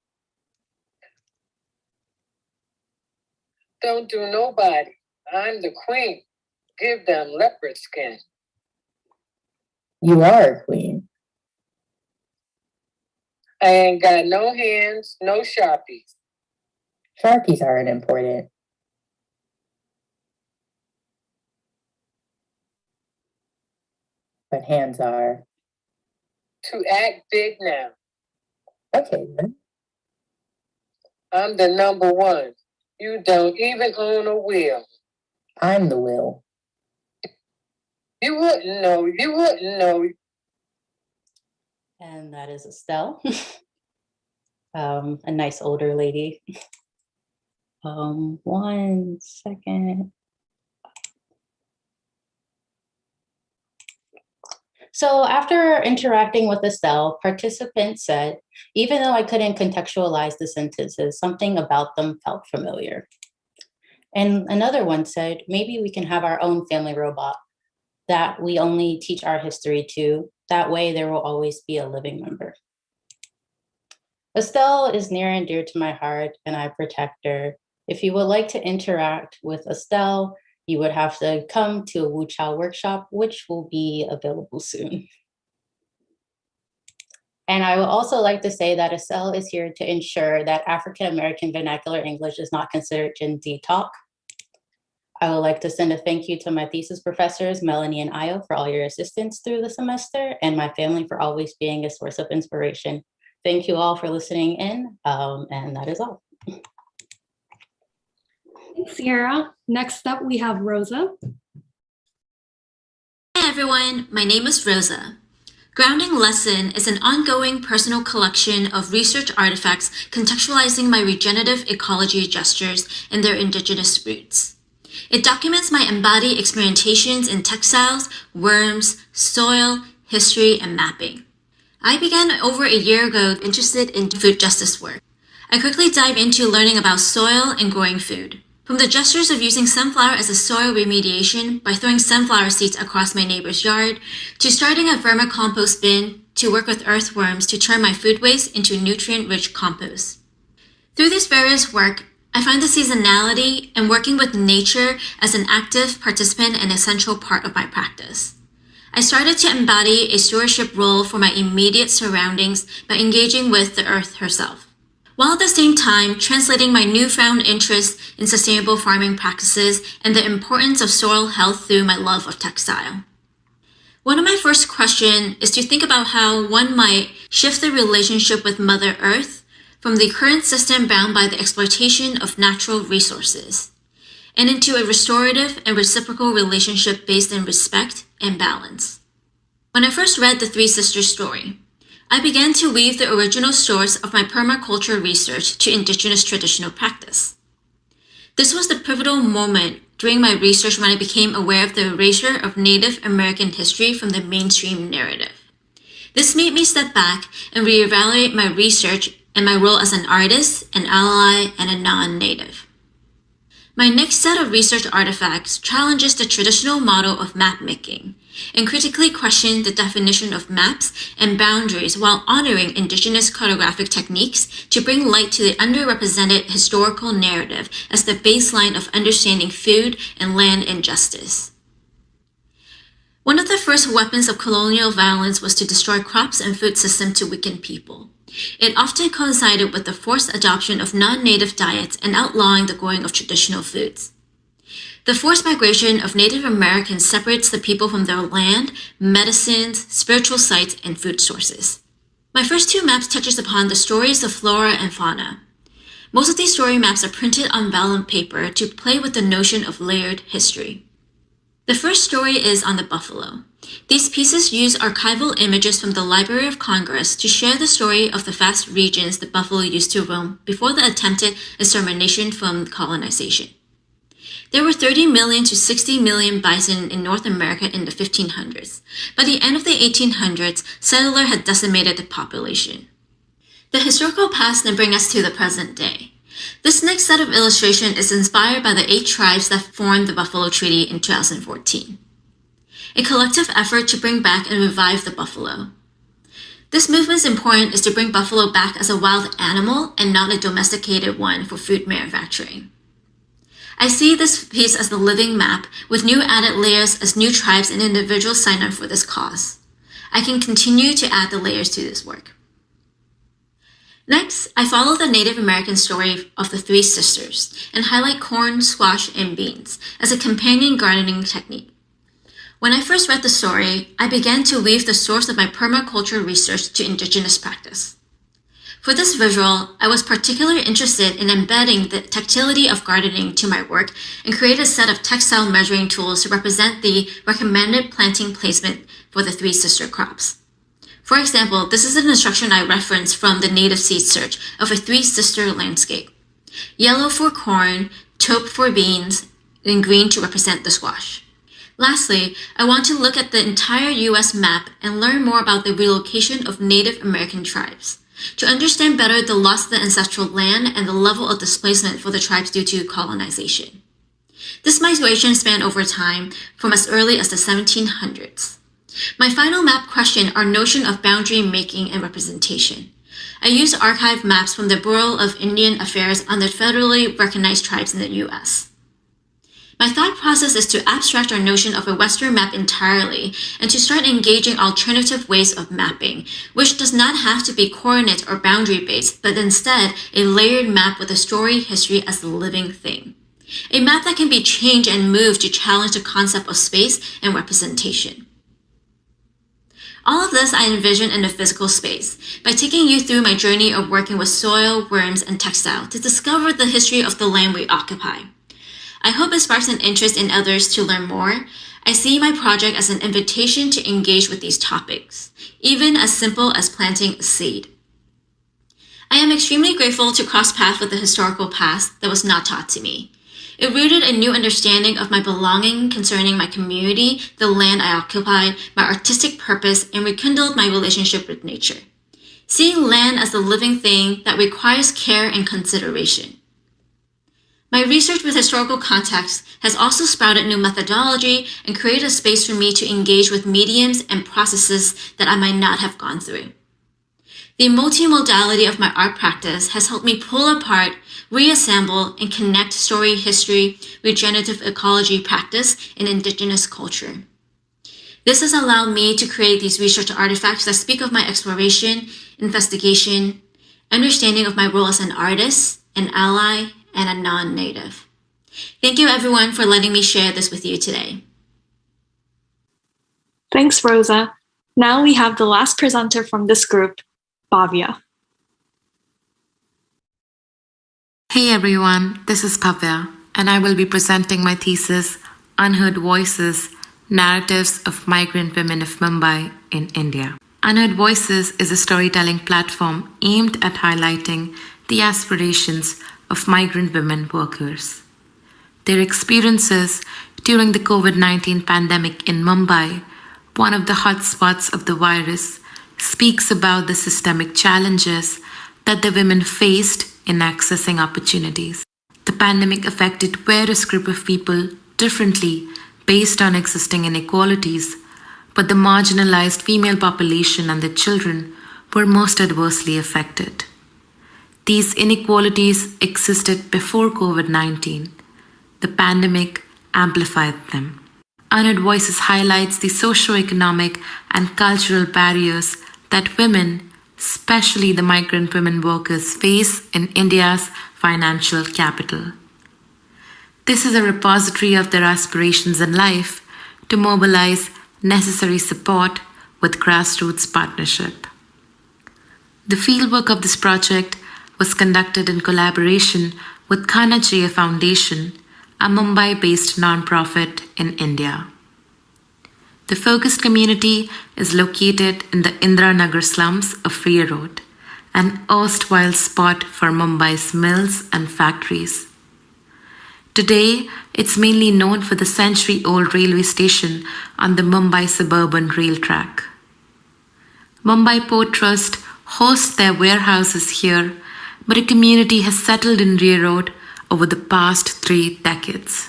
Don't do nobody. I'm the queen. Give them leopard skin. You are a queen. I ain't got no hands, no Sharpies. Sharpies aren't important. But hands are. To act big now. Okay, then. I'm the number one. You don't even own a wheel. I'm the will. You wouldn't know. You wouldn't know. And that is Estelle, a nice older lady. 1 second. So after interacting with Estelle, participants said, even though I couldn't contextualize the sentences, something about them felt familiar. And another one said, maybe we can have our own family robot that we only teach our history to. That way there will always be a living member. Estelle is near and dear to my heart, and I protect her. If you would like to interact with Estelle, you would have to come to a Wu Chao workshop, which will be available soon. And I would also like to say that Estelle is here to ensure that African American vernacular English is not considered Gen Z talk. I would like to send a thank you to my thesis professors, Melanie and Ayo, for all your assistance through the semester, and my family for always being a source of inspiration. Thank you all for listening in, and that is all. Thanks, Sierra. Next up, we have Rosa. Hi everyone, my name is Rosa. Grounding Lesson is an ongoing personal collection of research artifacts contextualizing my regenerative ecology gestures and their indigenous roots. It documents my embodied experimentations in textiles, worms, soil, history, and mapping. I began over a year ago interested in food justice work. I quickly dived into learning about soil and growing food. From the gestures of using sunflower as a soil remediation by throwing sunflower seeds across my neighbor's yard, to starting a vermicompost bin to work with earthworms to turn my food waste into nutrient-rich compost. Through this various work, I find the seasonality and working with nature as an active participant an essential part of my practice. I started to embody a stewardship role for my immediate surroundings by engaging with the earth herself, while at the same time translating my newfound interest in sustainable farming practices and the importance of soil health through my love of textile. One of my first questions is to think about how one might shift the relationship with Mother Earth from the current system bound by the exploitation of natural resources, and into a restorative and reciprocal relationship based in respect and balance. When I first read the Three Sisters story, I began to weave the original source of my permaculture research to indigenous traditional practice. This was the pivotal moment during my research when I became aware of the erasure of Native American history from the mainstream narrative. This made me step back and reevaluate my research and my role as an artist, an ally, and a non-native. My next set of research artifacts challenges the traditional model of map making and critically question the definition of maps and boundaries while honoring indigenous cartographic techniques to bring light to the underrepresented historical narrative as the baseline of understanding food and land injustice. One of the first weapons of colonial violence was to destroy crops and food systems to weaken people. It often coincided with the forced adoption of non-native diets and outlawing the growing of traditional foods. The forced migration of Native Americans separates the people from their land, medicines, spiritual sites, and food sources. My first two maps touches upon the stories of flora and fauna. Most of these story maps are printed on vellum paper to play with the notion of layered history. The first story is on the buffalo. These pieces use archival images from the Library of Congress to share the story of the vast regions the buffalo used to roam before the attempted extermination from colonization. There were 30 million to 60 million bison in North America in the 1500s. By the end of the 1800s, settlers had decimated the population. The historical past then brings us to the present day. This next set of illustration is inspired by the 8 tribes that formed the Buffalo Treaty in 2014. A collective effort to bring back and revive the buffalo. This movement's important is to bring buffalo back as a wild animal and not a domesticated one for food manufacturing. I see this piece as the living map with new added layers as new tribes and individuals sign up for this cause. I can continue to add the layers to this work. Next, I follow the Native American story of the Three Sisters and highlight corn, squash, and beans as a companion gardening technique. When I first read the story, I began to weave the source of my permaculture research to indigenous practice. For this visual, I was particularly interested in embedding the tactility of gardening to my work and created a set of textile measuring tools to represent the recommended planting placement for the Three Sister crops. For example, this is an instruction I referenced from the Native Seed Search of a Three Sister landscape. Yellow for corn, taupe for beans, and green to represent the squash. Lastly, I want to look at the entire US map and learn more about the relocation of Native American tribes, to understand better the loss of the ancestral land and the level of displacement for the tribes due to colonization. This migration spanned over time from as early as the 1700s. My final map questioned our notion of boundary making and representation. I used archived maps from the Bureau of Indian Affairs on the federally recognized tribes in the US. My thought process is to abstract our notion of a Western map entirely and to start engaging alternative ways of mapping, which does not have to be coordinate or boundary based, but instead a layered map with a story history as the living thing. A map that can be changed and moved to challenge the concept of space and representation. All of this I envision in a physical space, by taking you through my journey of working with soil, worms, and textile to discover the history of the land we occupy. I hope it sparks an interest in others to learn more. I see my project as an invitation to engage with these topics, even as simple as planting a seed. I am extremely grateful to cross paths with the historical past that was not taught to me. It rooted a new understanding of my belonging concerning my community, the land I occupied, my artistic purpose, and rekindled my relationship with nature. Seeing land as a living thing that requires care and consideration. My research with historical context has also sprouted new methodology and created a space for me to engage with mediums and processes that I might not have gone through. The multimodality of my art practice has helped me pull apart, reassemble, and connect story, history, regenerative ecology practice, and indigenous culture. This has allowed me to create these research artifacts that speak of my exploration, investigation, understanding of my role as an artist, an ally, and a non-native. Thank you everyone for letting me share this with you today. Thanks, Rosa. Now we have the last presenter from this group, Bavia. Hey everyone, this is Bavia, and I will be presenting my thesis, Unheard Voices, Narratives of Migrant Women of Mumbai in India. Unheard Voices is a storytelling platform aimed at highlighting the aspirations of migrant women workers. Their experiences during the COVID-19 pandemic in Mumbai, one of the hotspots of the virus, speaks about the systemic challenges that the women faced in accessing opportunities. The pandemic affected various groups of people differently based on existing inequalities, but the marginalized female population and their children were most adversely affected. These inequalities existed before COVID-19. The pandemic amplified them. Unheard Voices highlights the socio-economic and cultural barriers that women, especially the migrant women workers, face in India's financial capital. This is a repository of their aspirations in life to mobilize necessary support with grassroots partnership. The fieldwork of this project was conducted in collaboration with Khana Jaya Foundation, a Mumbai-based nonprofit in India. The focused community is located in the Indiranagar slums of Ria Road, an erstwhile spot for Mumbai's mills and factories. Today, it's mainly known for the century-old railway station on the Mumbai suburban rail track. Mumbai Port Trust hosts their warehouses here, but a community has settled in Ria Road over the past 3 decades.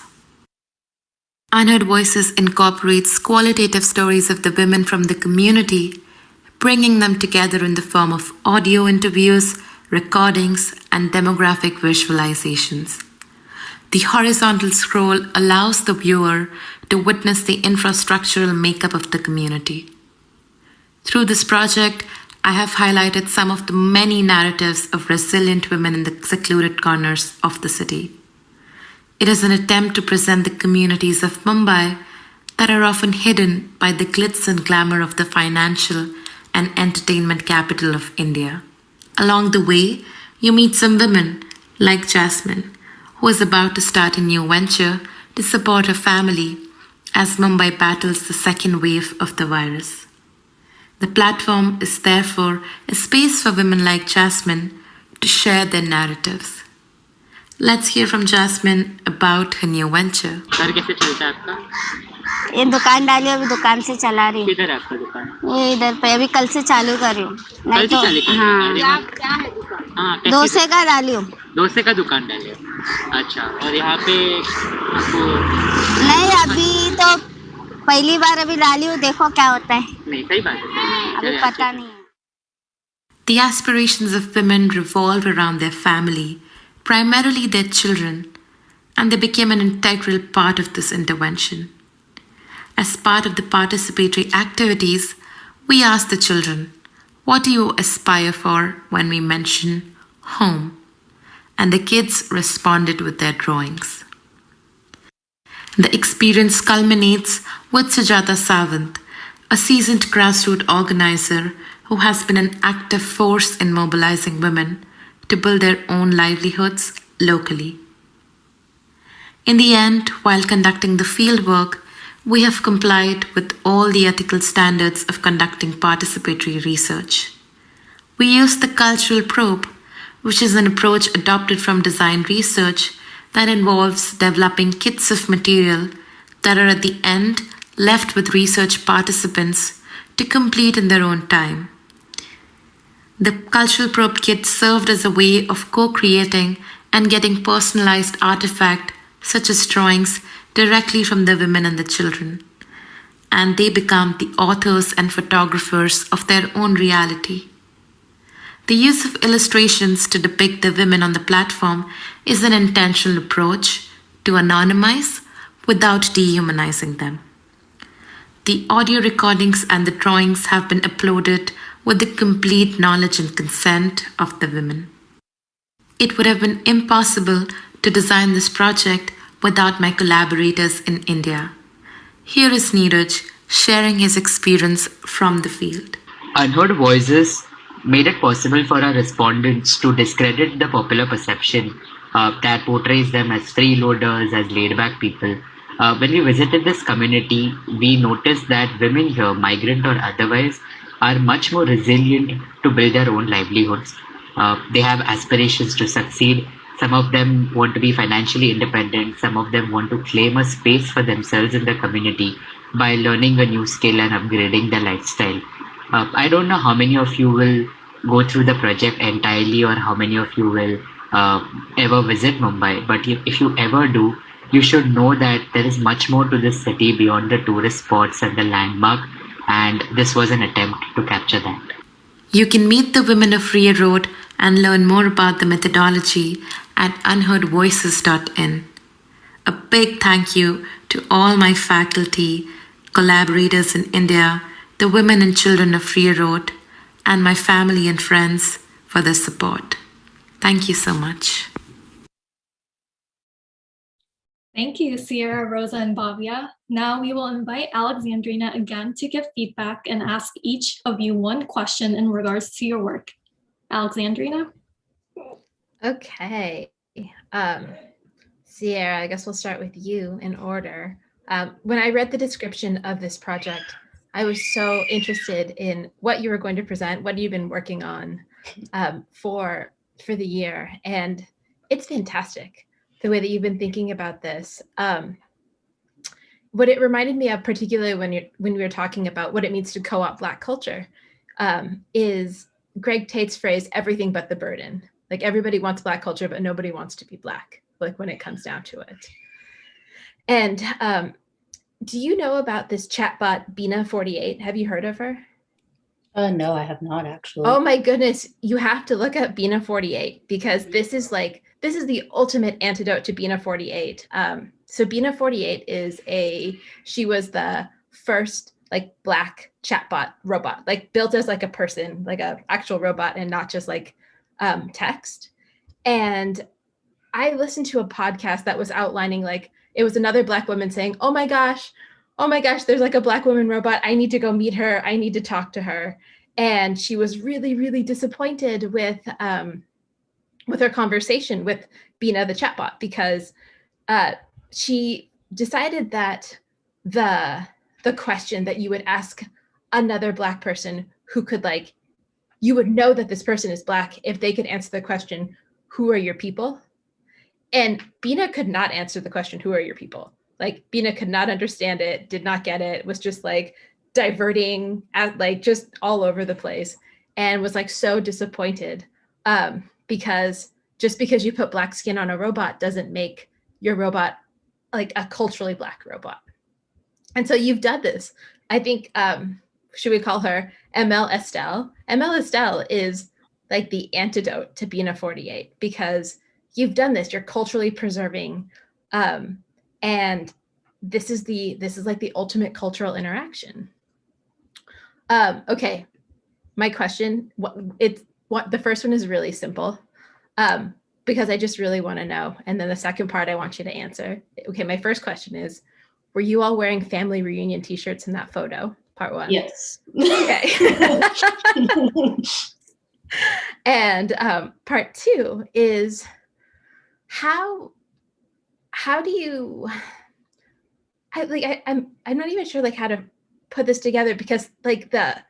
Unheard Voices incorporates qualitative stories of the women from the community, bringing them together in the form of audio interviews, recordings, and demographic visualizations. The horizontal scroll allows the viewer to witness the infrastructural makeup of the community. Through this project, I have highlighted some of the many narratives of resilient women in the secluded corners of the city. It is an attempt to present the communities of Mumbai that are often hidden by the glitz and glamour of the financial and entertainment capital of India. Along the way, you meet some women like Jasmine, who is about to start a new venture to support her family as Mumbai battles the second wave of the virus. The platform is therefore a space for women like Jasmine to share their narratives. Let's hear from Jasmine about her new venture. Sir कैसे चलता है आपका? ये दुकान डाली हूँ, अभी दुकान से चला रही हूँ। किधर है आपका दुकान? ये इधर पे अभी कल से चालू करी हूँ। नहीं तो हाँ डोसे का डाली हूँ। डोसे का दुकान डाले हो? अच्छा, और यहाँ पे आपको? नहीं अभी तो पहली बार अभी डाली हूँ, देखो क्या होता है। नहीं सही बात है, अभी पता नहीं है। The aspirations of women revolve around their family, primarily their children, and they became an integral part of this intervention. As part of the participatory activities, we asked the children, "What do you aspire for when we mention home?" And the kids responded with their drawings. The experience culminates with Sujata Savant, a seasoned grassroots organizer who has been an active force in mobilizing women to build their own livelihoods locally. In the end, while conducting the fieldwork, we have complied with all the ethical standards of conducting participatory research. We used the cultural probe, which is an approach adopted from design research that involves developing kits of material that are at the end left with research participants to complete in their own time. The cultural probe kit served as a way of co-creating and getting personalized artifact such as drawings directly from the women and the children, and they become the authors and photographers of their own reality. The use of illustrations to depict the women on the platform is an intentional approach to anonymize without dehumanizing them. The audio recordings and the drawings have been uploaded with the complete knowledge and consent of the women. It would have been impossible to design this project without my collaborators in India. Here is Neeraj sharing his experience from the field. Unheard voices made it possible for our respondents to discredit the popular perception that portrays them as freeloaders, as laid-back people. When we visited this community, we noticed that women here, migrant or otherwise, are much more resilient to build their own livelihoods. They have aspirations to succeed. Some of them want to be financially independent. Some of them want to claim a space for themselves in the community by learning a new skill and upgrading their lifestyle. I don't know how many of you will go through the project entirely or how many of you will ever visit Mumbai. But if you ever do, you should know that there is much more to this city beyond the tourist spots and the landmark. And this was an attempt to capture that. You can meet the women of Ria Road and learn more about the methodology at unheardvoices.in. A big thank you to all my faculty, collaborators in India, the women and children of Ria Road, and my family and friends for their support. Thank you so much. Thank you, Sierra, Rosa, and Bavia. Now we will invite Alexandrina again to give feedback and ask each of you one question in regards to your work. Alexandrina? Okay. Sierra, I guess we'll start with you in order. When I read the description of this project, I was so interested in what you were going to present, what you've been working on for the year. And it's fantastic, the way that you've been thinking about this. What it reminded me of, particularly when we were talking about what it means to co-opt Black culture, is Greg Tate's phrase, everything but the burden. Like everybody wants Black culture, but nobody wants to be Black, like when it comes down to it. And do you know about this chatbot, Bina48? Have you heard of her? No, I have not actually. Oh my goodness, you have to look up Bina48 because this is the ultimate antidote to Bina48. So Bina48 she was the first like Black chatbot robot, like built as like a person, like a actual robot and not just like text. And I listened to a podcast that was outlining like, it was another Black woman saying, oh my gosh, there's like a Black woman robot. I need to go meet her. I need to talk to her. And she was really, really disappointed with her conversation with Bina, the chatbot, because she decided that the question that you would ask another Black person who could like, you would know that this person is Black if they could answer the question, who are your people? And Bina could not answer the question, who are your people? Like Bina could not understand it, did not get it, was just like diverting at like just all over the place, and was like so disappointed because just because you put black skin on a robot doesn't make your robot like a culturally black robot. And so you've done this. I think, should we call her ML Estelle? ML Estelle is like the antidote to Bina 48 because you've done this. You're culturally preserving, and this is like the ultimate cultural interaction. Okay, my question. The first one is really simple, because I just really want to know, and then the second part I want you to answer. Okay, my first question is: were you all wearing family reunion T-shirts in that photo? Part one. Yes. Okay. And part two is how do you? I'm not even sure like how to put this together, because like the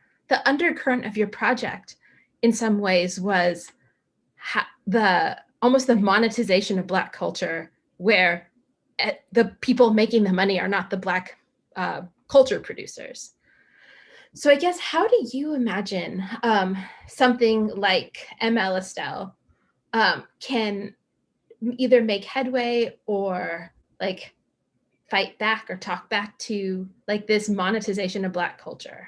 undercurrent of your project in some ways was almost the monetization of Black culture, where the people making the money are not the Black culture producers. So I guess, how do you imagine something like ML Estelle can either make headway or like fight back or talk back to like this monetization of Black culture?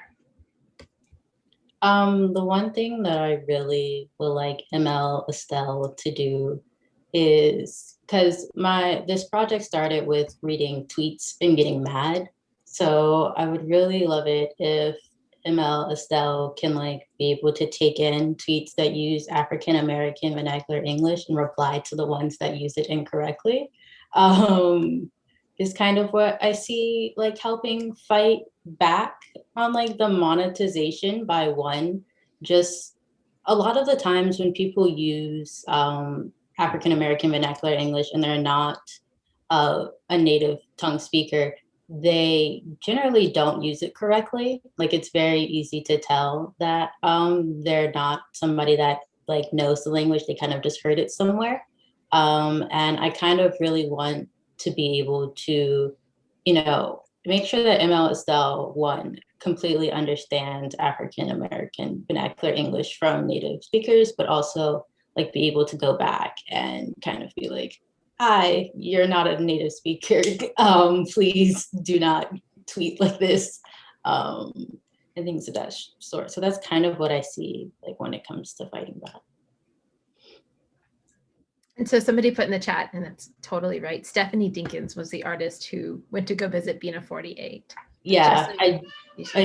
The one thing that I really would like ML Estelle to do is, because this project started with reading tweets and getting mad. So I would really love it if ML Estelle can like be able to take in tweets that use African American vernacular English and reply to the ones that use it incorrectly. Is kind of what I see like helping fight back on like the monetization by one. Just a lot of the times when people use African American vernacular English and they're not a native tongue speaker, they generally don't use it correctly. Like it's very easy to tell that they're not somebody that like knows the language. They kind of just heard it somewhere. And I kind of really want to be able to, make sure that ML Estelle, one, completely understands African American vernacular English from native speakers, but also like be able to go back and kind of be like, hi, you're not a native speaker. Please do not tweet like this. And things of that sort. So that's kind of what I see like when it comes to fighting back. And so somebody put in the chat, and that's totally right, Stephanie Dinkins was the artist who went to go visit Bina 48. Yeah, I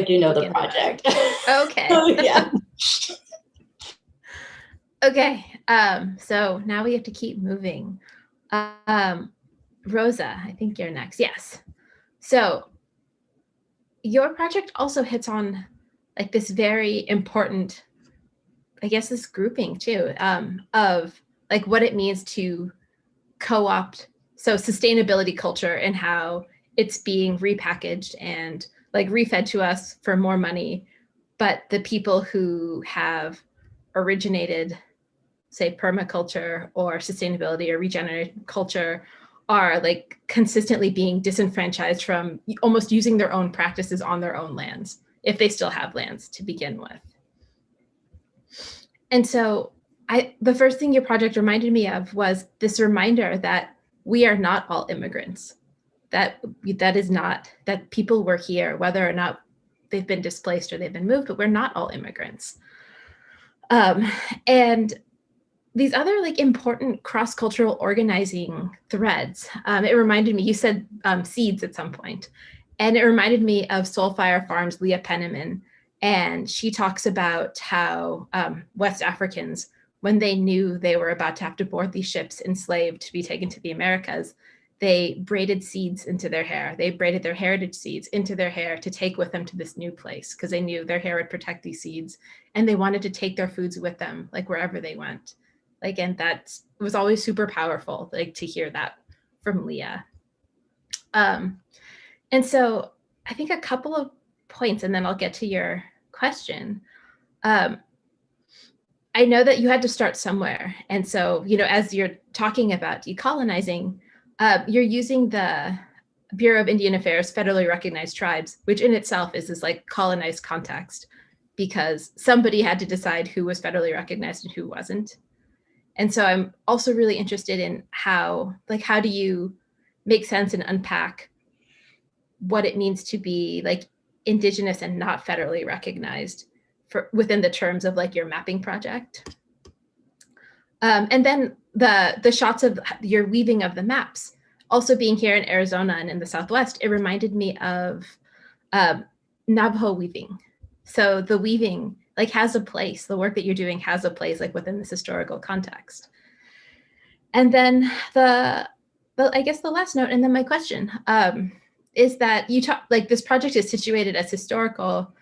do know the project. Okay. Yeah. Okay, so now we have to keep moving. Rosa, I think you're next. Yes. So your project also hits on like this very important, I guess, this grouping too, of like what it means to co-opt sustainability culture and how it's being repackaged and like refed to us for more money. But the people who have originated, say, permaculture or sustainability or regenerative culture are like consistently being disenfranchised from almost using their own practices on their own lands, if they still have lands to begin with. And so the first thing your project reminded me of was this reminder that we are not all immigrants, that is not, that people were here, whether or not they've been displaced or they've been moved, but we're not all immigrants. And these other like important cross-cultural organizing threads, it reminded me, you said seeds at some point, and it reminded me of Soulfire Farms' Leah Penniman. And she talks about how West Africans, when they knew they were about to have to board these ships enslaved to be taken to the Americas, they braided seeds into their hair. They braided their heritage seeds into their hair to take with them to this new place, because they knew their hair would protect these seeds, and they wanted to take their foods with them, like wherever they went. Like, and that was always super powerful, like to hear that from Leah. And so I think a couple of points, and then I'll get to your question. I know that you had to start somewhere. And so, as you're talking about decolonizing, you're using the Bureau of Indian Affairs federally recognized tribes, which in itself is this like colonized context, because somebody had to decide who was federally recognized and who wasn't. And so I'm also really interested in how do you make sense and unpack what it means to be like Indigenous and not federally recognized within the terms of like your mapping project. And then the shots of your weaving of the maps. Also being here in Arizona and in the Southwest, it reminded me of Navajo weaving. So the weaving like has a place, the work that you're doing has a place like within this historical context. And then I guess the last note, and then my question is that you talk like this project is situated as historical,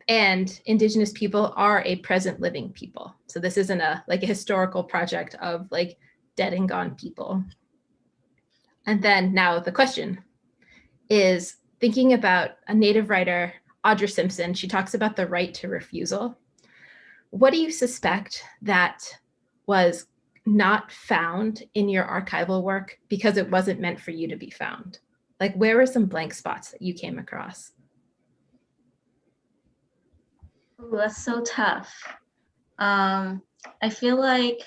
and Indigenous people are a present living people. So this isn't a historical project of like dead and gone people. And then now the question is thinking about a Native writer, Audra Simpson. She talks about the right to refusal. What do you suspect that was not found in your archival work because it wasn't meant for you to be found? Like, where were some blank spots that you came across? Ooh, that's so tough. I feel like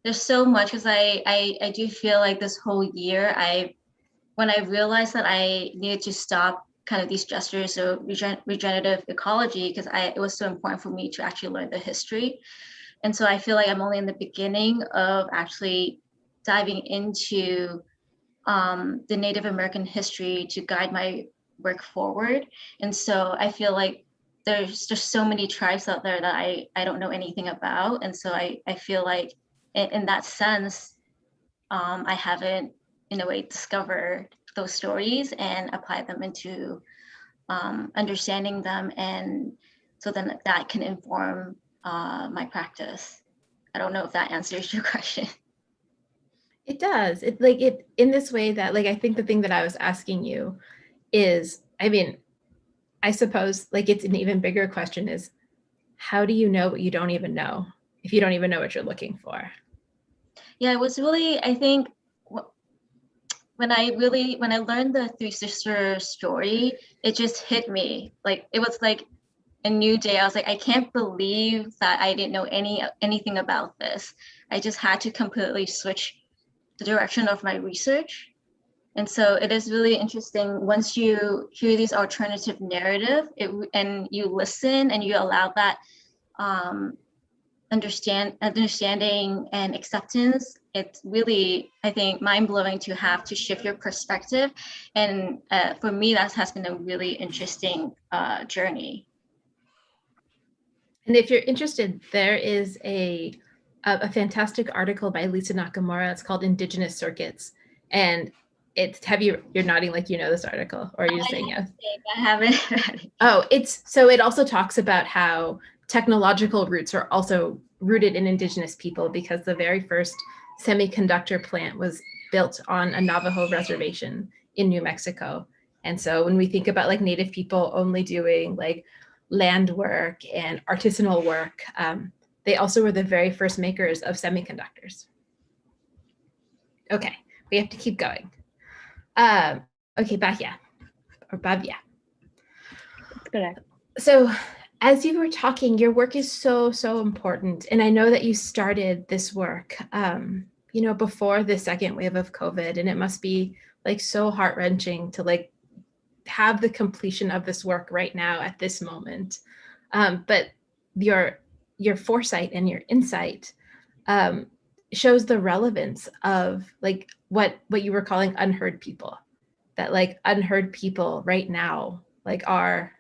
there's so much, because I do feel like this whole year, when I realized that I needed to stop kind of these gestures of regenerative ecology, because it was so important for me to actually learn the history. And so I feel like I'm only in the beginning of actually diving into the Native American history to guide my work forward. And so I feel like there's just so many tribes out there that I don't know anything about. And so I feel like in that sense, I haven't in a way discovered those stories and applied them into understanding them. And so then that can inform my practice. I don't know if that answers your question. It does. It in this way that I think the thing that I was asking you is, I mean, I suppose it's an even bigger question is, how do you know what you don't even know if you don't even know what you're looking for? Yeah, it was really, I think, when I learned the Three Sisters story, it just hit me. It was like a new day. I was like, I can't believe that I didn't know anything about this. I just had to completely switch the direction of my research. And so it is really interesting once you hear these alternative narrative and you listen and you allow that understanding and acceptance. It's really, I think, mind-blowing to have to shift your perspective. And for me, that has been a really interesting journey. And if you're interested, there is a fantastic article by Lisa Nakamura. It's called Indigenous Circuits. And you're nodding like you know this article, or are you just saying yes? I haven't read it. Oh, it also talks about how technological roots are also rooted in Indigenous people, because the very first semiconductor plant was built on a Navajo reservation in New Mexico. And so when we think about Native people only doing land work and artisanal work, they also were the very first makers of semiconductors. Okay, we have to keep going. Okay, Bavia. That's correct. So as you were talking, your work is so, so important. And I know that you started this work, before the second wave of COVID, and it must be so heart-wrenching to have the completion of this work right now at this moment. But your foresight and your insight shows the relevance of what you were calling unheard people, that unheard people right now are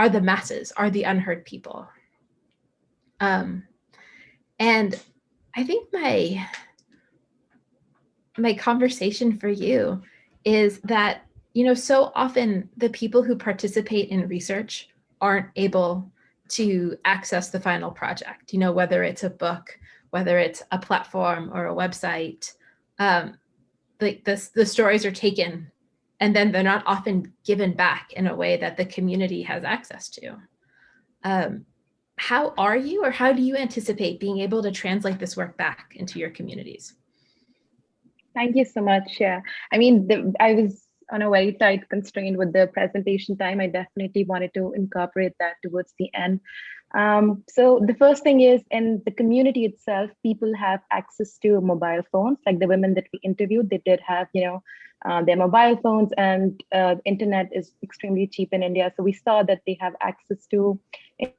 the masses, are the unheard people. And I think my conversation for you is that, so often the people who participate in research aren't able to access the final project, whether it's a book, whether it's a platform or a website. The stories are taken and then they're not often given back in a way that the community has access to. how are you, or how do you anticipate being able to translate this work back into your communities? Thank you so much. Yeah, I mean, I was on a very tight constraint with the presentation time. I definitely wanted to incorporate that towards the end. So the first thing is, in the community itself, people have access to mobile phones. Like the women that we interviewed, they did have, their mobile phones, and internet is extremely cheap in India. So we saw that they have access to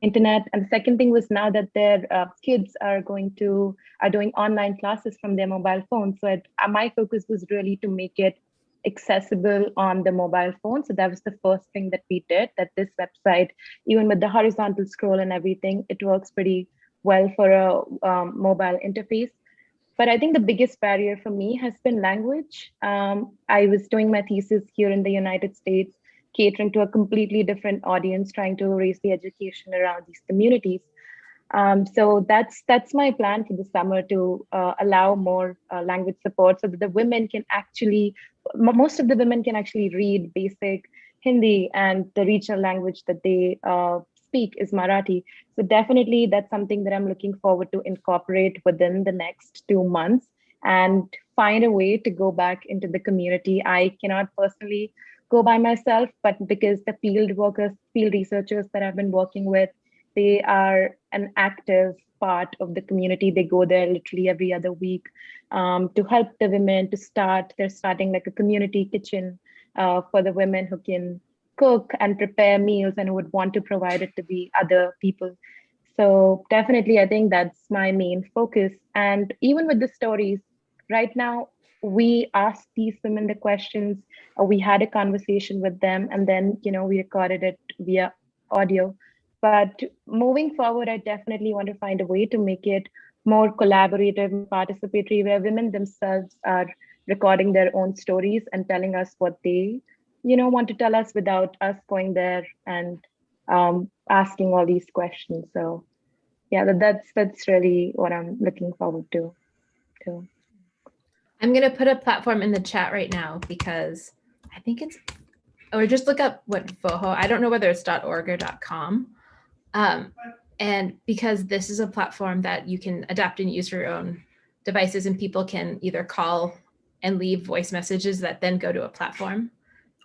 internet. And the second thing was, now that their kids are doing online classes from their mobile phones. So my focus was really to make it accessible on the mobile phone. So that was the first thing that we did, that this website, even with the horizontal scroll and everything, it works pretty well for a mobile interface. But I think the biggest barrier for me has been language. I was doing my thesis here in the United States, catering to a completely different audience, trying to raise the education around these communities. So that's my plan for the summer, to allow more language support, so that the women can actually, most of the women can actually read basic Hindi, and the regional language that they speak is Marathi. So definitely that's something that I'm looking forward to incorporate within the next 2 months, and find a way to go back into the community. I cannot personally go by myself, but because the field workers, field researchers that I've been working with, they are an active part of the community. They go there literally every other week to help the women to start. They're starting like a community kitchen for the women who can cook and prepare meals and who would want to provide it to the other people. So definitely, I think that's my main focus. And even with the stories, right now, we asked these women the questions, we had a conversation with them, and then, we recorded it via audio. But moving forward, I definitely want to find a way to make it more collaborative, participatory, where women themselves are recording their own stories and telling us what they, want to tell us, without us going there and asking all these questions. So yeah, that's really what I'm looking forward to. I'm going to put a platform in the chat right now, because I think it's, or just look up what FOHO, I don't know whether it's .org or .com. And because this is a platform that you can adapt and use for your own devices, and people can either call and leave voice messages that then go to a platform,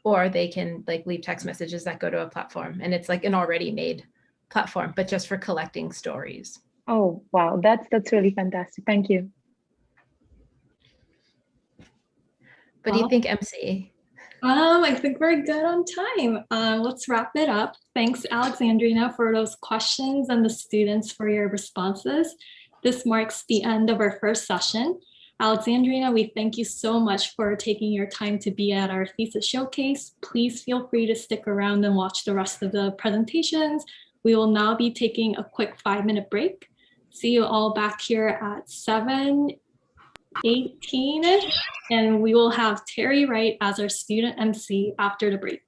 or they can leave text messages that go to a platform. And it's like an already made platform, but just for collecting stories. Oh, wow. That's really fantastic. Thank you. What do you think, MC? I think we're good on time. Let's wrap it up. Thanks, Alexandrina, for those questions, and the students for your responses. This marks the end of our first session. Alexandrina, we thank you so much for taking your time to be at our thesis showcase. Please feel free to stick around and watch the rest of the presentations. We will now be taking a quick 5-minute break. See you all back here at 7:18-ish, and we will have Terry Wright as our student MC after the break.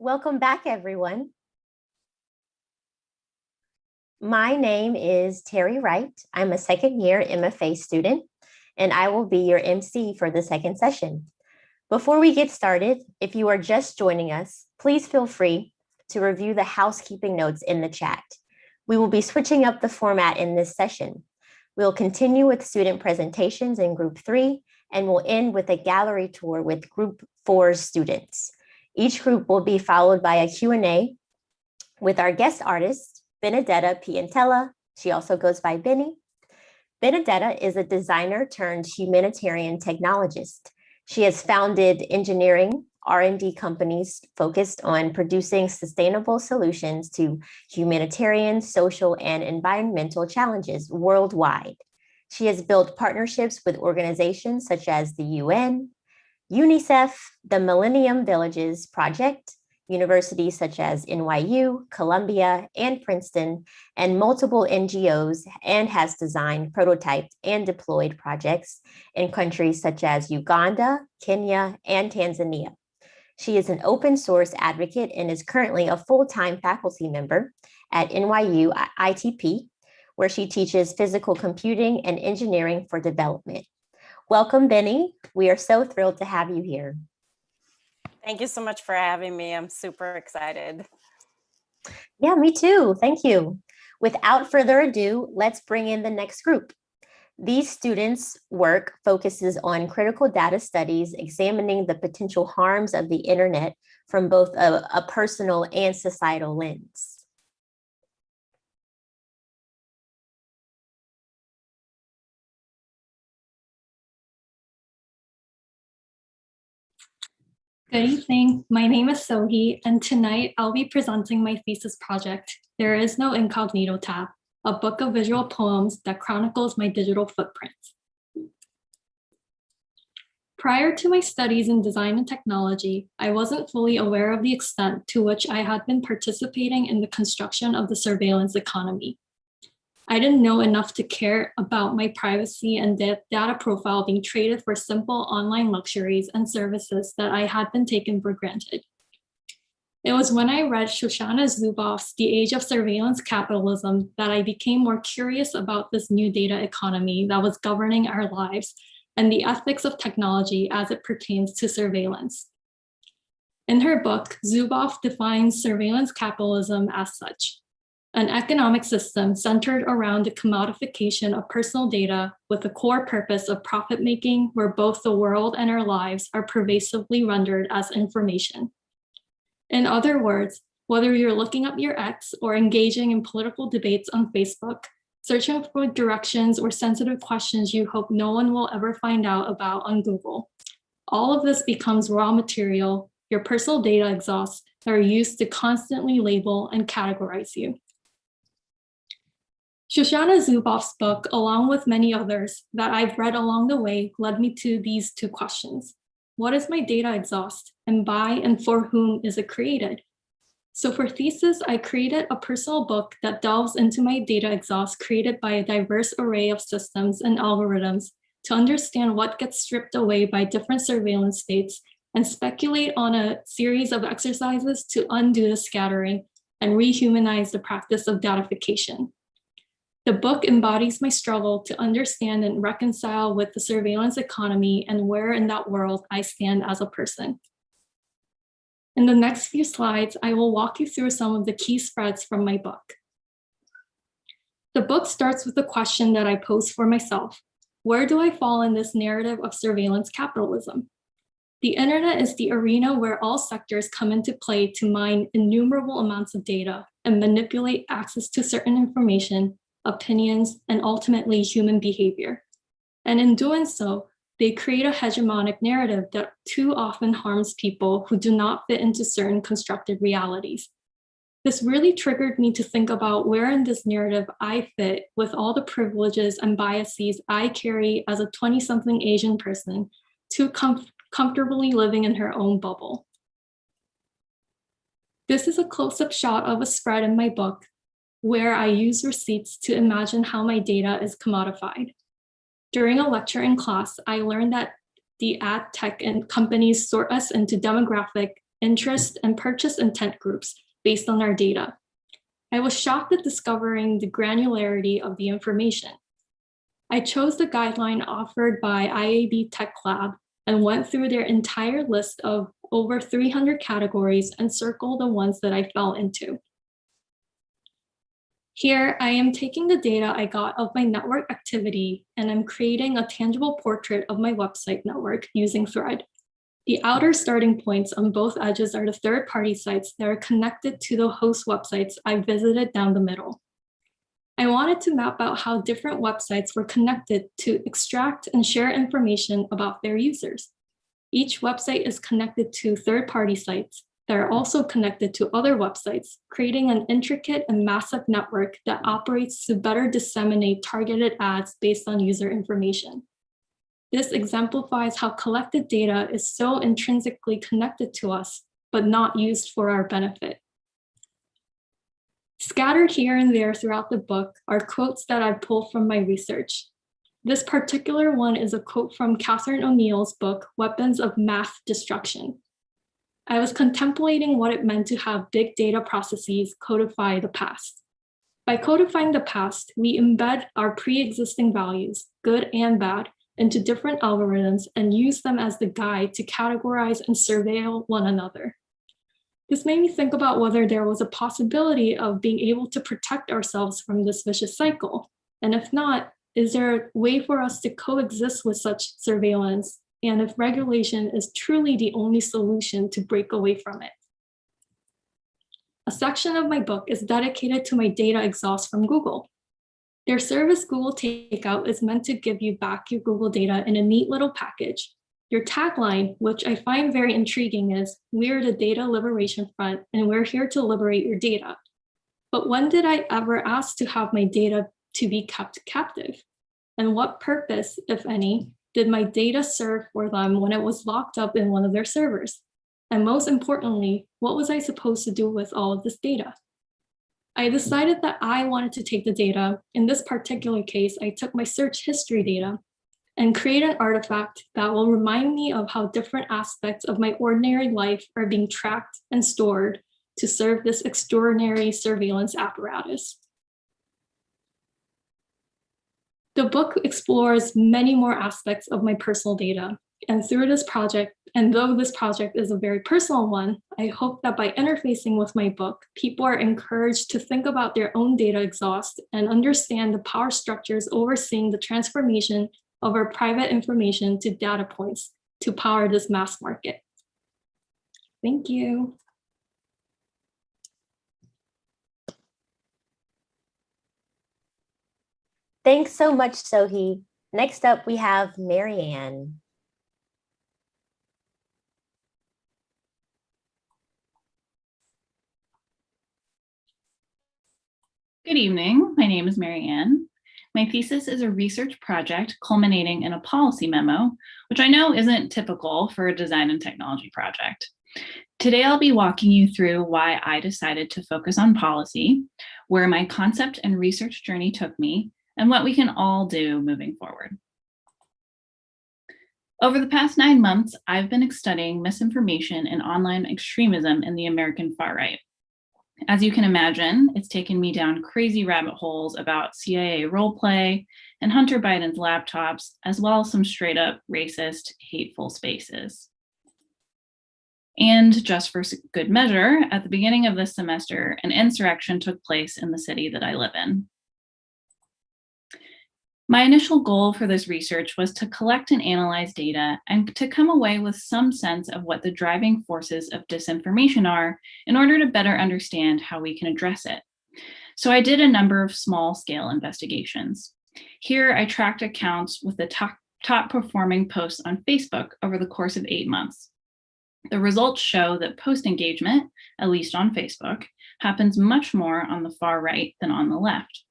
Welcome back, everyone. My name is Terry Wright. I'm a second year MFA student, and I will be your MC for the second session. Before we get started, if you are just joining us, please feel free to review the housekeeping notes in the chat. We will be switching up the format in this session. We'll continue with student presentations in group 3, and we'll end with a gallery tour with group 4 students. Each group will be followed by a Q&A with our guest artist, Benedetta Piantella. She also goes by Benny. Benedetta is a designer turned humanitarian technologist. She has founded engineering R&D companies focused on producing sustainable solutions to humanitarian, social, and environmental challenges worldwide. She has built partnerships with organizations such as the UN, UNICEF, the Millennium Villages Project, universities such as NYU, Columbia, and Princeton, and multiple NGOs, and has designed, prototyped, and deployed projects in countries such as Uganda, Kenya, and Tanzania. She is an open source advocate and is currently a full-time faculty member at NYU ITP, where she teaches physical computing and engineering for development. Welcome, Benny. We are so thrilled to have you here. Thank you so much for having me. I'm super excited. Yeah, me too. Thank you. Without further ado, let's bring in the next group. These students' work focuses on critical data studies, examining the potential harms of the internet from both a personal and societal lens. Good evening. My name is Sohi, and tonight I'll be presenting my thesis project, There Is No Incognito Tab, a book of visual poems that chronicles my digital footprints. Prior to my studies in design and technology, I wasn't fully aware of the extent to which I had been participating in the construction of the surveillance economy. I didn't know enough to care about my privacy and data profile being traded for simple online luxuries and services that I had been taken for granted. It was when I read Shoshana Zuboff's The Age of Surveillance Capitalism that I became more curious about this new data economy that was governing our lives and the ethics of technology as it pertains to surveillance. In her book, Zuboff defines surveillance capitalism as such: an economic system centered around the commodification of personal data with the core purpose of profit-making, where both the world and our lives are pervasively rendered as information. In other words, whether you're looking up your ex or engaging in political debates on Facebook, searching for directions or sensitive questions you hope no one will ever find out about on Google, all of this becomes raw material, your personal data exhausts, that are used to constantly label and categorize you. Shoshana Zuboff's book, along with many others that I've read along the way, led me to these two questions. What is my data exhaust, and by and for whom is it created? So for Thesis, I created a personal book that delves into my data exhaust created by a diverse array of systems and algorithms to understand what gets stripped away by different surveillance states and speculate on a series of exercises to undo the scattering and rehumanize the practice of datification. The book embodies my struggle to understand and reconcile with the surveillance economy and where in that world I stand as a person. In the next few slides, I will walk you through some of the key spreads from my book. The book starts with a question that I pose for myself. Where do I fall in this narrative of surveillance capitalism? The internet is the arena where all sectors come into play to mine innumerable amounts of data and manipulate access to certain information, opinions, and ultimately human behavior. And in doing so, they create a hegemonic narrative that too often harms people who do not fit into certain constructed realities. This really triggered me to think about where in this narrative I fit with all the privileges and biases I carry as a 20-something Asian person, too comfortably living in her own bubble. This is a close-up shot of a spread in my book where I use receipts to imagine how my data is commodified. During a lecture in class, I learned that the ad tech and companies sort us into demographic, interest, and purchase intent groups based on our data. I was shocked at discovering the granularity of the information. I chose the guideline offered by IAB Tech Lab and went through their entire list of over 300 categories and circled the ones that I fell into. Here, I am taking the data I got of my network activity and I'm creating a tangible portrait of my website network using Thread. The outer starting points on both edges are the third-party sites that are connected to the host websites I visited down the middle. I wanted to map out how different websites were connected to extract and share information about their users. Each website is connected to third-party sites that are also connected to other websites, creating an intricate and massive network that operates to better disseminate targeted ads based on user information. This exemplifies how collected data is so intrinsically connected to us, but not used for our benefit. Scattered here and there throughout the book are quotes that I pulled from my research. This particular one is a quote from Catherine O'Neill's book, Weapons of Math Destruction. I was contemplating what it meant to have big data processes codify the past. By codifying the past, we embed our pre-existing values, good and bad, into different algorithms and use them as the guide to categorize and surveil one another. This made me think about whether there was a possibility of being able to protect ourselves from this vicious cycle. And if not, is there a way for us to coexist with such surveillance? And if regulation is truly the only solution to break away from it? A section of my book is dedicated to my data exhaust from Google. Their service, Google Takeout, is meant to give you back your Google data in a neat little package. Your tagline, which I find very intriguing, is, "We're the data liberation front, and we're here to liberate your data." But when did I ever ask to have my data to be kept captive? And what purpose, if any, did my data serve for them when it was locked up in one of their servers? And most importantly, what was I supposed to do with all of this data? I decided that I wanted to take the data. In this particular case, I took my search history data and create an artifact that will remind me of how different aspects of my ordinary life are being tracked and stored to serve this extraordinary surveillance apparatus. The book explores many more aspects of my personal data. And through this project, and though this project is a very personal one, I hope that by interfacing with my book, people are encouraged to think about their own data exhaust and understand the power structures overseeing the transformation of our private information to data points to power this mass market. Thank you. Thanks so much, Sohee. Next up, we have Marianne. Good evening. My name is Marianne. My thesis is a research project culminating in a policy memo, which I know isn't typical for a design and technology project. Today, I'll be walking you through why I decided to focus on policy, where my concept and research journey took me, and what we can all do moving forward. Over the past 9 months, I've been studying misinformation and online extremism in the American far right. As you can imagine, it's taken me down crazy rabbit holes about CIA roleplay and Hunter Biden's laptops, as well as some straight up racist, hateful spaces. And just for good measure, at the beginning of this semester, an insurrection took place in the city that I live in. My initial goal for this research was to collect and analyze data and to come away with some sense of what the driving forces of disinformation are in order to better understand how we can address it. So I did a number of small-scale investigations. Here, I tracked accounts with the top performing posts on Facebook over the course of 8 months. The results show that post engagement, at least on Facebook, happens much more on the far right than on the left,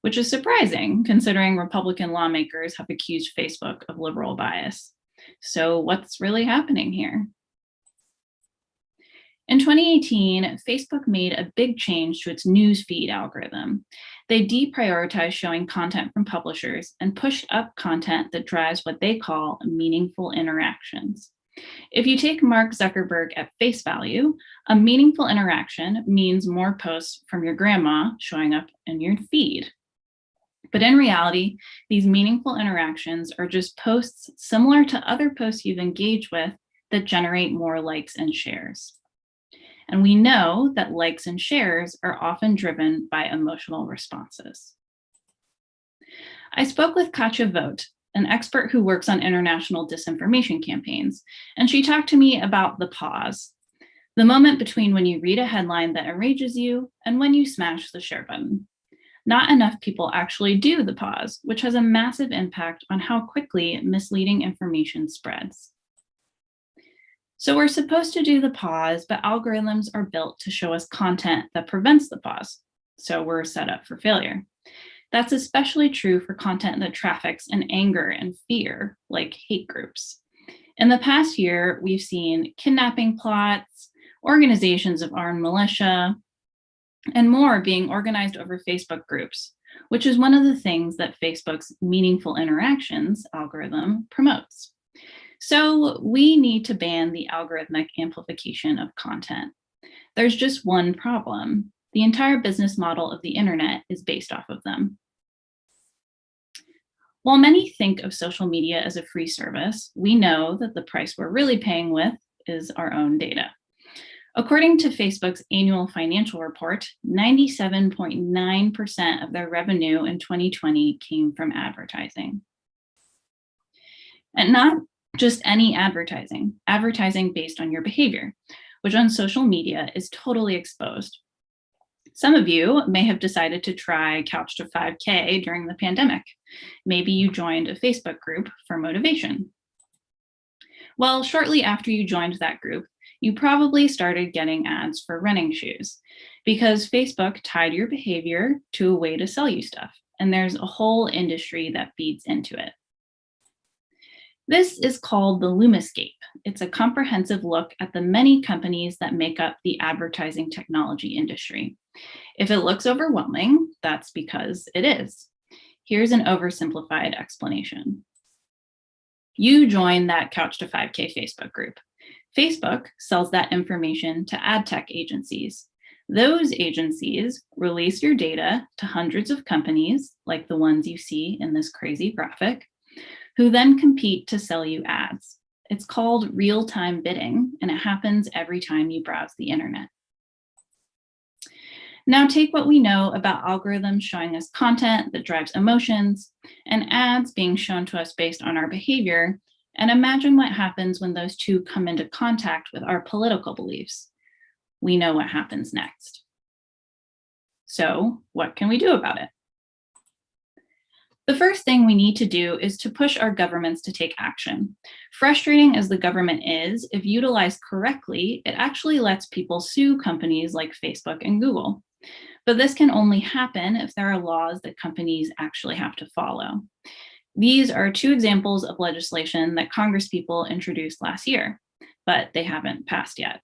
which is surprising considering Republican lawmakers have accused Facebook of liberal bias. So what's really happening here? In 2018, Facebook made a big change to its newsfeed algorithm. They deprioritized showing content from publishers and pushed up content that drives what they call meaningful interactions. If you take Mark Zuckerberg at face value, a meaningful interaction means more posts from your grandma showing up in your feed. But in reality, these meaningful interactions are just posts similar to other posts you've engaged with that generate more likes and shares. And we know that likes and shares are often driven by emotional responses. I spoke with Katja Vogt, an expert who works on international disinformation campaigns, and she talked to me about the pause, the moment between when you read a headline that enrages you and when you smash the share button. Not enough people actually do the pause, which has a massive impact on how quickly misleading information spreads. So we're supposed to do the pause, but algorithms are built to show us content that prevents the pause. So we're set up for failure. That's especially true for content that traffics in anger and fear, like hate groups. In the past year, we've seen kidnapping plots, organizations of armed militia, and more being organized over Facebook groups, which is one of the things that Facebook's meaningful interactions algorithm promotes. So we need to ban the algorithmic amplification of content. There's just one problem. The entire business model of the internet is based off of them. While many think of social media as a free service, we know that the price we're really paying with is our own data. According to Facebook's annual financial report, 97.9% of their revenue in 2020 came from advertising. And not just any advertising, advertising based on your behavior, which on social media is totally exposed. Some of you may have decided to try Couch to 5K during the pandemic. Maybe you joined a Facebook group for motivation. Well, shortly after you joined that group, you probably started getting ads for running shoes because Facebook tied your behavior to a way to sell you stuff, and there's a whole industry that feeds into it. This is called the Lumascape. It's a comprehensive look at the many companies that make up the advertising technology industry. If it looks overwhelming, that's because it is. Here's an oversimplified explanation. You join that Couch to 5K Facebook group. Facebook sells that information to ad tech agencies. Those agencies release your data to hundreds of companies, like the ones you see in this crazy graphic, who then compete to sell you ads. It's called real-time bidding, and it happens every time you browse the internet. Now take what we know about algorithms showing us content that drives emotions and ads being shown to us based on our behavior, and imagine what happens when those two come into contact with our political beliefs. We know what happens next. So what can we do about it? The first thing we need to do is to push our governments to take action. Frustrating as the government is, if utilized correctly, it actually lets people sue companies like Facebook and Google. But this can only happen if there are laws that companies actually have to follow. These are two examples of legislation that Congresspeople introduced last year, but they haven't passed yet.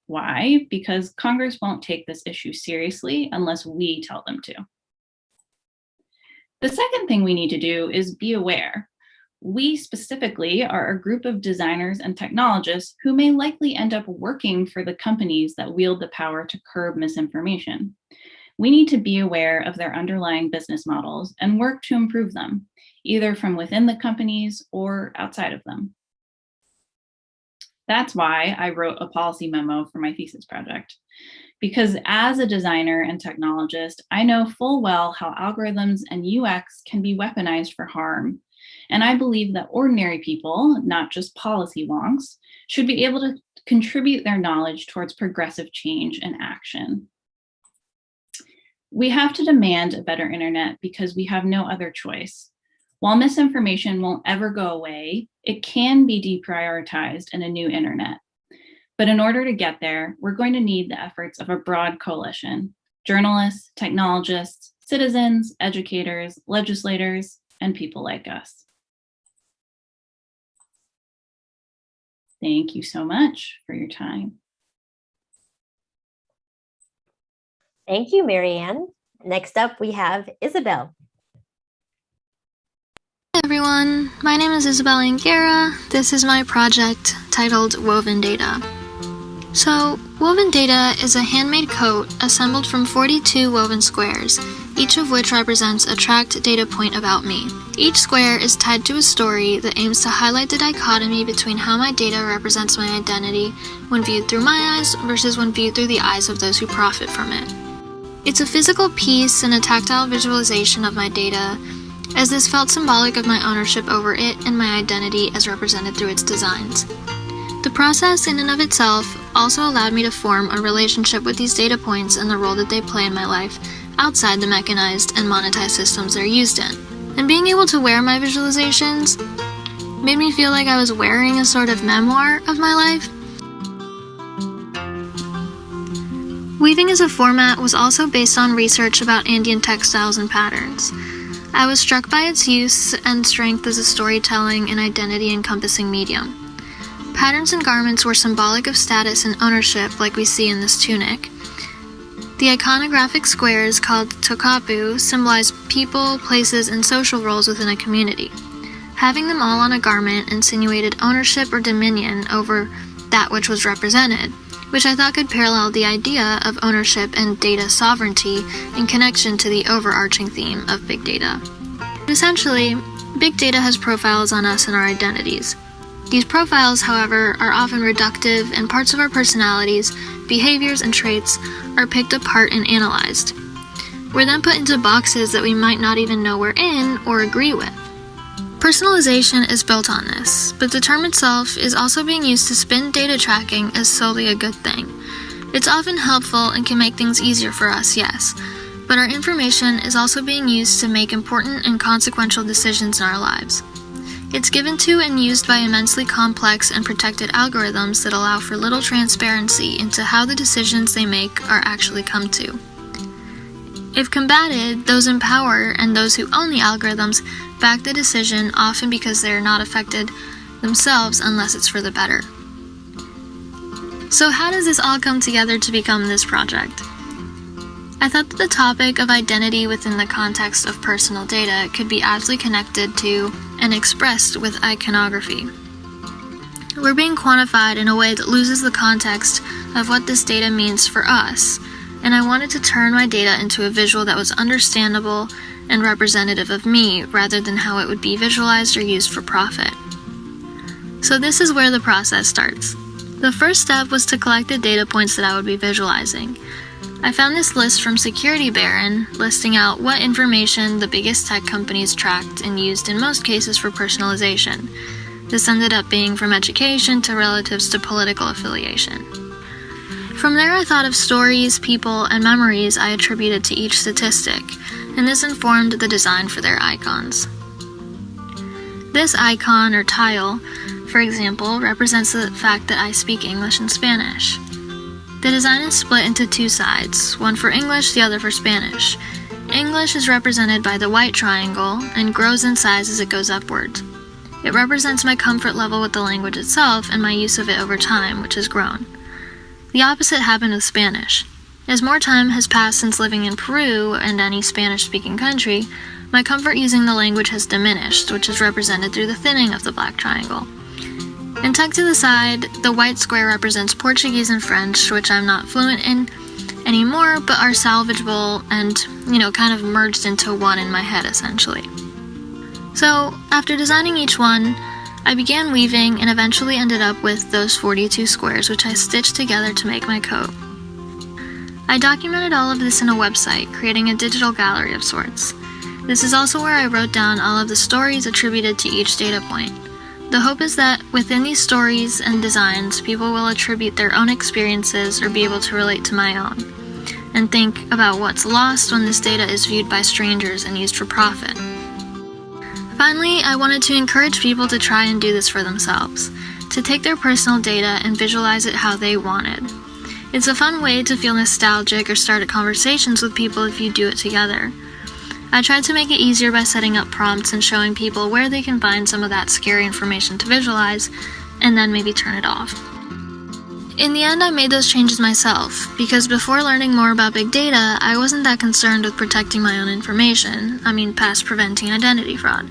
Why? Because Congress won't take this issue seriously unless we tell them to. The second thing we need to do is be aware. We specifically are a group of designers and technologists who may likely end up working for the companies that wield the power to curb misinformation. We need to be aware of their underlying business models and work to improve them, either from within the companies or outside of them. That's why I wrote a policy memo for my thesis project. Because as a designer and technologist, I know full well how algorithms and UX can be weaponized for harm. And I believe that ordinary people, not just policy wonks, should be able to contribute their knowledge towards progressive change and action. We have to demand a better internet because we have no other choice. While misinformation won't ever go away, it can be deprioritized in a new internet. But in order to get there, we're going to need the efforts of a broad coalition: journalists, technologists, citizens, educators, legislators, and people like us. Thank you so much for your time. Thank you, Marianne. Next up, we have Isabel. everyone, my name is Isabel Angera. This is my project titled Woven Data. So, woven data is a handmade coat assembled from 42 woven squares, each of which represents a tracked data point about me. Each square is tied to a story that aims to highlight the dichotomy between how my data represents my identity when viewed through my eyes versus when viewed through the eyes of those who profit from it. It's a physical piece and a tactile visualization of my data, as this felt symbolic of my ownership over it and my identity as represented through its designs. The process in and of itself also allowed me to form a relationship with these data points and the role that they play in my life outside the mechanized and monetized systems they're used in. And being able to wear my visualizations made me feel like I was wearing a sort of memoir of my life. Weaving as a format was also based on research about Andean textiles and patterns. I was struck by its use and strength as a storytelling and identity encompassing medium. Patterns and garments were symbolic of status and ownership, like we see in this tunic. The iconographic squares called tokapu symbolize people, places, and social roles within a community. Having them all on a garment insinuated ownership or dominion over that which was represented, which I thought could parallel the idea of ownership and data sovereignty in connection to the overarching theme of big data. Essentially, big data has profiles on us and our identities. These profiles, however, are often reductive, and parts of our personalities, behaviors, and traits are picked apart and analyzed. We're then put into boxes that we might not even know we're in or agree with. Personalization is built on this, but the term itself is also being used to spin data tracking as solely a good thing. It's often helpful and can make things easier for us, yes, but our information is also being used to make important and consequential decisions in our lives. It's given to and used by immensely complex and protected algorithms that allow for little transparency into how the decisions they make are actually come to. If combated, those in power and those who own the algorithms back the decision, often because they are not affected themselves unless it's for the better. So how does this all come together to become this project? I thought that the topic of identity within the context of personal data could be aptly connected to and expressed with iconography. We're being quantified in a way that loses the context of what this data means for us, and I wanted to turn my data into a visual that was understandable and representative of me rather than how it would be visualized or used for profit. So this is where the process starts. The first step was to collect the data points that I would be visualizing. I found this list from Security Baron, listing out what information the biggest tech companies tracked and used in most cases for personalization. This ended up being from education to relatives to political affiliation. From there, I thought of stories, people, and memories I attributed to each statistic, and this informed the design for their icons. This icon or tile, for example, represents the fact that I speak English and Spanish. The design is split into two sides, one for English, the other for Spanish. English is represented by the white triangle and grows in size as it goes upwards. It represents my comfort level with the language itself and my use of it over time, which has grown. The opposite happened with Spanish. As more time has passed since living in Peru and any Spanish-speaking country, my comfort using the language has diminished, which is represented through the thinning of the black triangle. And tucked to the side, the white square represents Portuguese and French, which I'm not fluent in anymore, but are salvageable and, kind of merged into one in my head, essentially. So, after designing each one, I began weaving and eventually ended up with those 42 squares, which I stitched together to make my coat. I documented all of this in a website, creating a digital gallery of sorts. This is also where I wrote down all of the stories attributed to each data point. The hope is that within these stories and designs, people will attribute their own experiences or be able to relate to my own, and think about what's lost when this data is viewed by strangers and used for profit. Finally, I wanted to encourage people to try and do this for themselves, to take their personal data and visualize it how they wanted. It's a fun way to feel nostalgic or start conversations with people if you do it together. I tried to make it easier by setting up prompts and showing people where they can find some of that scary information to visualize, and then maybe turn it off. In the end, I made those changes myself, because before learning more about big data, I wasn't that concerned with protecting my own information, past preventing identity fraud.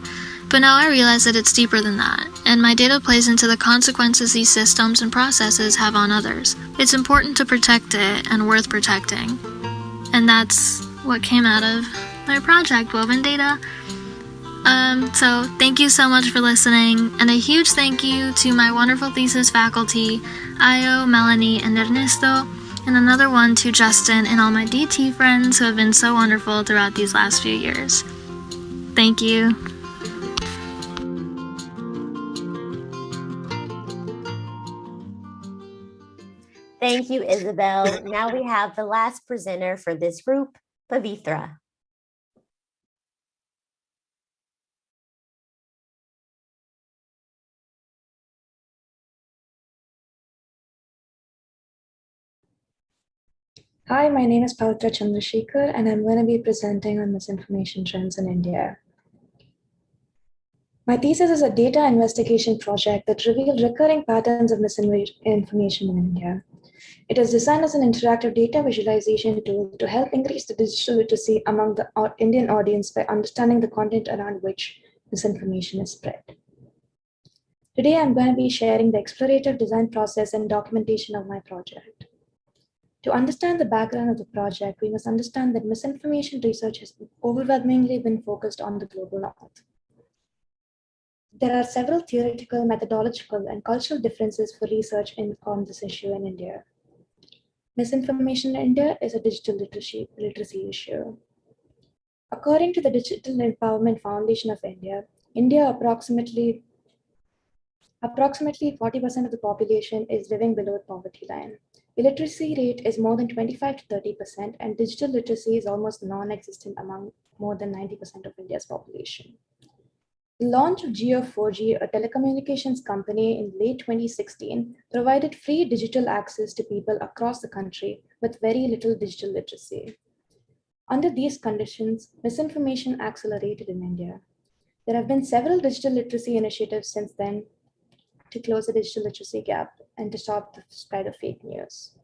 But now I realize that it's deeper than that, and my data plays into the consequences these systems and processes have on others. It's important to protect it and worth protecting. And that's what came out of my project, Woven Data. So thank you so much for listening, and a huge thank you to my wonderful thesis faculty, Io, Melanie, and Ernesto, and another one to Justin and all my DT friends who have been so wonderful throughout these last few years. Thank you. Thank you, Isabel. Now we have the last presenter for this group, Pavitra. Hi, my name is Pavitra Chandrasekhar, and I'm going to be presenting on misinformation trends in India. My thesis is a data investigation project that revealed recurring patterns of misinformation in India. It is designed as an interactive data visualization tool to help increase the digital literacy among the Indian audience by understanding the content around which misinformation is spread. Today, I'm going to be sharing the explorative design process and documentation of my project. To understand the background of the project, we must understand that misinformation research has overwhelmingly been focused on the global north. There are several theoretical, methodological, and cultural differences for research on this issue in India. Misinformation in India is a digital literacy issue. According to the Digital Empowerment Foundation of India, approximately 40% of the population is living below the poverty line. Illiteracy rate is more than 25 to 30%, and digital literacy is almost non-existent among more than 90% of India's population. The launch of Jio 4G, a telecommunications company in late 2016, provided free digital access to people across the country with very little digital literacy. Under these conditions, misinformation accelerated in India. There have been several digital literacy initiatives since then to close the digital literacy gap and to stop the spread of fake news.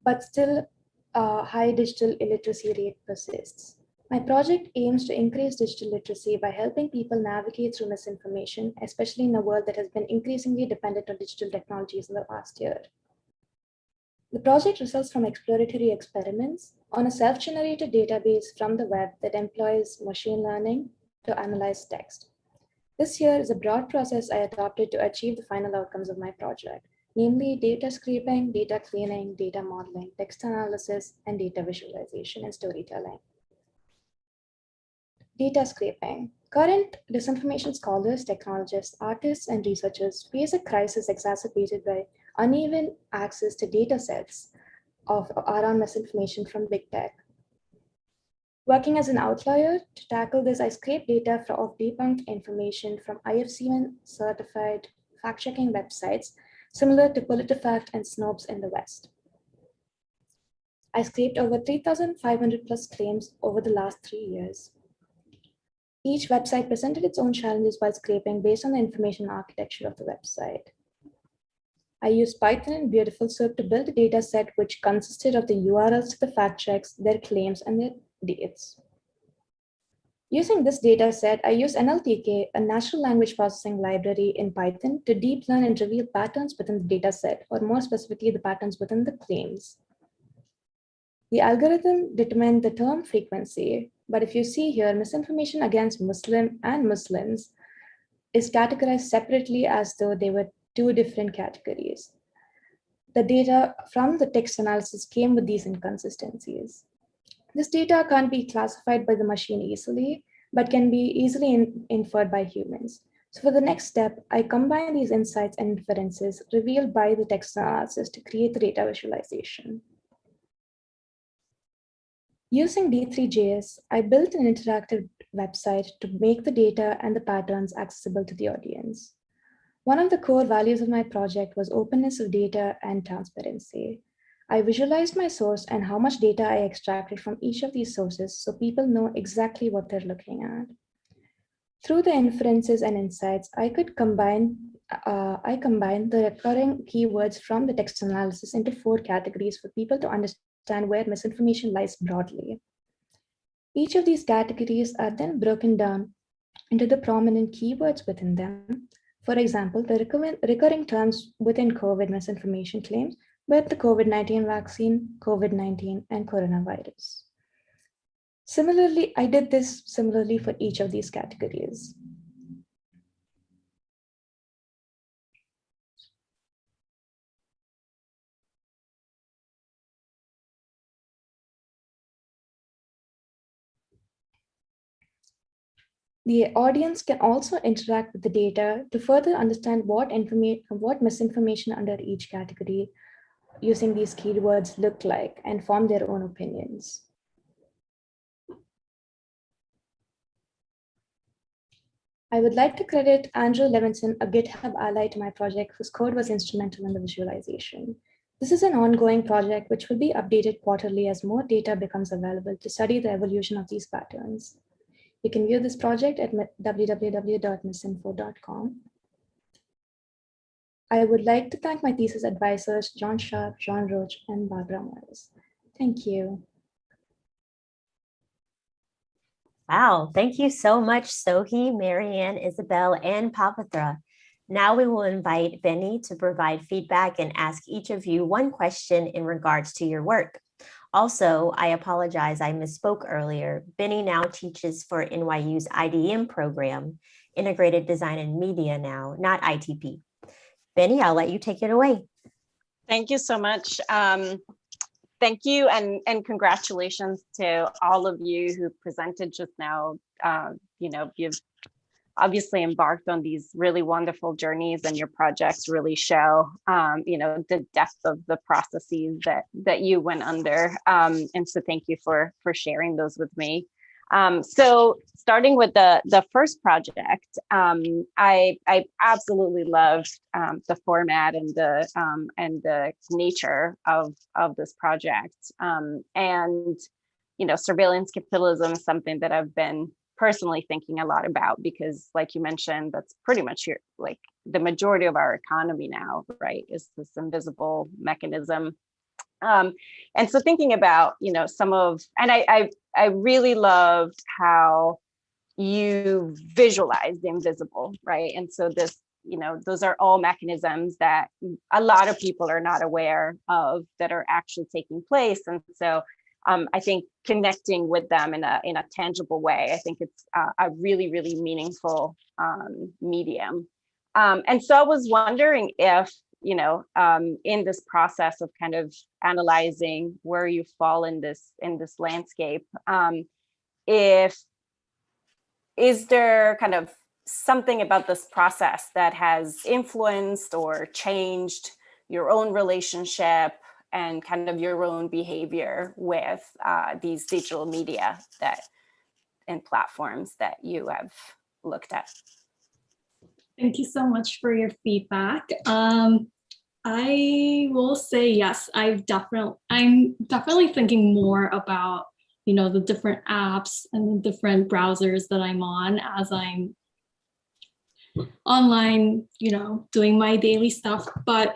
But still, a high digital illiteracy rate persists. My project aims to increase digital literacy by helping people navigate through misinformation, especially in a world that has been increasingly dependent on digital technologies in the past year. The project results from exploratory experiments on a self-generated database from the web that employs machine learning to analyze text. This here is a broad process I adopted to achieve the final outcomes of my project, namely data scraping, data cleaning, data modeling, text analysis, and data visualization and storytelling. Data scraping. Current disinformation scholars, technologists, artists, and researchers face a crisis exacerbated by uneven access to data sets around misinformation from big tech. Working as an outlier, to tackle this, I scraped data of debunked information from IFCN certified fact-checking websites, similar to PolitiFact and Snopes in the West. I scraped over 3,500 plus claims over the last 3 years. Each website presented its own challenges while scraping based on the information architecture of the website. I used Python and Beautiful Soup to build a data set which consisted of the URLs to the fact checks, their claims, and their dates. Using this data set, I used NLTK, a natural language processing library in Python, to deep learn and reveal patterns within the data set, or more specifically, the patterns within the claims. The algorithm determined the term frequency, but if you see here, misinformation against Muslim and Muslims is categorized separately as though they were two different categories. The data from the text analysis came with these inconsistencies. This data can't be classified by the machine easily, but can be easily inferred by humans. So for the next step, I combine these insights and inferences revealed by the text analysis to create the data visualization. Using D3.js, I built an interactive website to make the data and the patterns accessible to the audience. One of the core values of my project was openness of data and transparency. I visualized my source and how much data I extracted from each of these sources so people know exactly what they're looking at. Through the inferences and insights, I combined the recurring keywords from the text analysis into 4 categories for people to understand where misinformation lies broadly. Each of these categories are then broken down into the prominent keywords within them. For example, the recurring terms within COVID misinformation claims were the COVID-19 vaccine, COVID-19, and coronavirus. Similarly, I did this similarly for each of these categories. The audience can also interact with the data to further understand what misinformation under each category using these keywords look like and form their own opinions. I would like to credit Andrew Levinson, a GitHub ally to my project, whose code was instrumental in the visualization. This is an ongoing project which will be updated quarterly as more data becomes available to study the evolution of these patterns. You can view this project at www.misinfo.com. I would like to thank my thesis advisors, John Sharp, John Roach, and Barbara Morris. Thank you. Wow, thank you so much, Sohi, Marianne, Isabel, and Pavitra. Now we will invite Benny to provide feedback and ask each of you one question in regards to your work. Also, I apologize, I misspoke earlier. Benny now teaches for NYU's IDM program, Integrated Design and Media now, not ITP. Benny, I'll let you take it away. Thank you so much. Thank you and congratulations to all of you who presented just now. You've obviously embarked on these really wonderful journeys, and your projects really show, the depth of the processes that you went under. And so thank you for sharing those with me. So starting with the first project, I absolutely loved the format and the nature of this project. Surveillance capitalism is something that I've been personally thinking a lot about, because like you mentioned, that's pretty much the majority of our economy now, right, is this invisible mechanism. And so thinking about, I really loved how you visualize the invisible, right? And so those are all mechanisms that a lot of people are not aware of that are actually taking place. And so I think connecting with them in a tangible way, I think it's a really, really meaningful medium. And so I was wondering if, in this process of kind of analyzing where you fall in this landscape, is there kind of something about this process that has influenced or changed your own relationship and kind of your own behavior with these digital media and platforms that you have looked at? Thank you so much for your feedback. I will say yes, I'm definitely thinking more about, the different apps and the different browsers that I'm on as I'm online, doing my daily stuff. But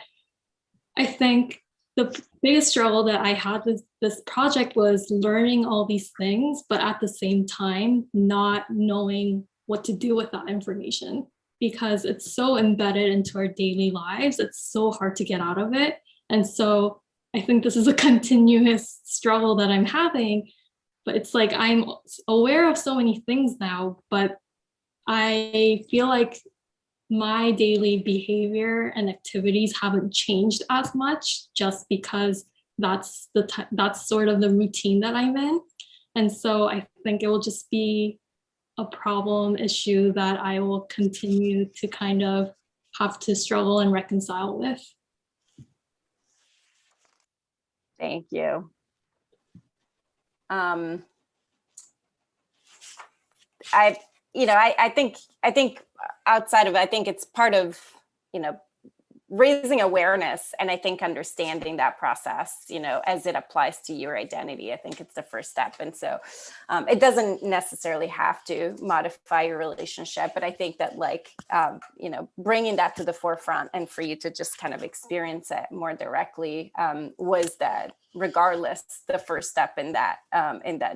I think the biggest struggle that I had with this project was learning all these things, but at the same time, not knowing what to do with that information, because it's so embedded into our daily lives. It's so hard to get out of it. And so I think this is a continuous struggle that I'm having, but it's like I'm aware of so many things now, but I feel like my daily behavior and activities haven't changed as much, just because that's sort of the routine that I'm in. And so I think it will just be a problem issue that I will continue to kind of have to struggle and reconcile with. Thank you. I think outside of it, I think it's part of, raising awareness, and I think understanding that process, as it applies to your identity. I think it's the first step. And so it doesn't necessarily have to modify your relationship, but I think that bringing that to the forefront and for you to just kind of experience it more directly was that, regardless, the first step in that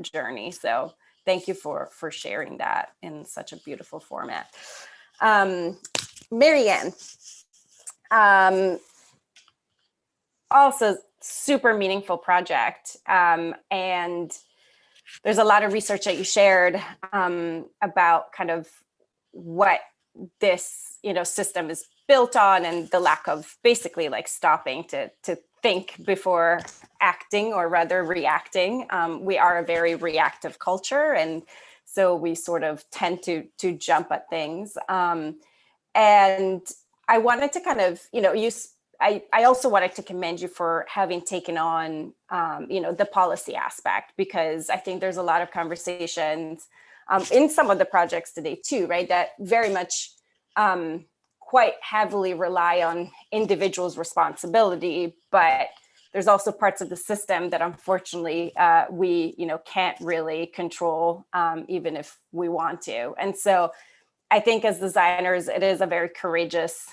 journey. So thank you for sharing that in such a beautiful format. Marianne, also super meaningful project. And there's a lot of research that you shared about kind of what this, system is built on, and the lack of basically like stopping to think before acting, or rather reacting. We are a very reactive culture, and so we sort of tend to jump at things. And I wanted to kind of, I also wanted to commend you for having taken on, the policy aspect, because I think there's a lot of conversations in some of the projects today too, right, that very much quite heavily rely on individuals' responsibility, but there's also parts of the system that unfortunately we, can't really control, even if we want to. And so I think as designers, it is a very courageous,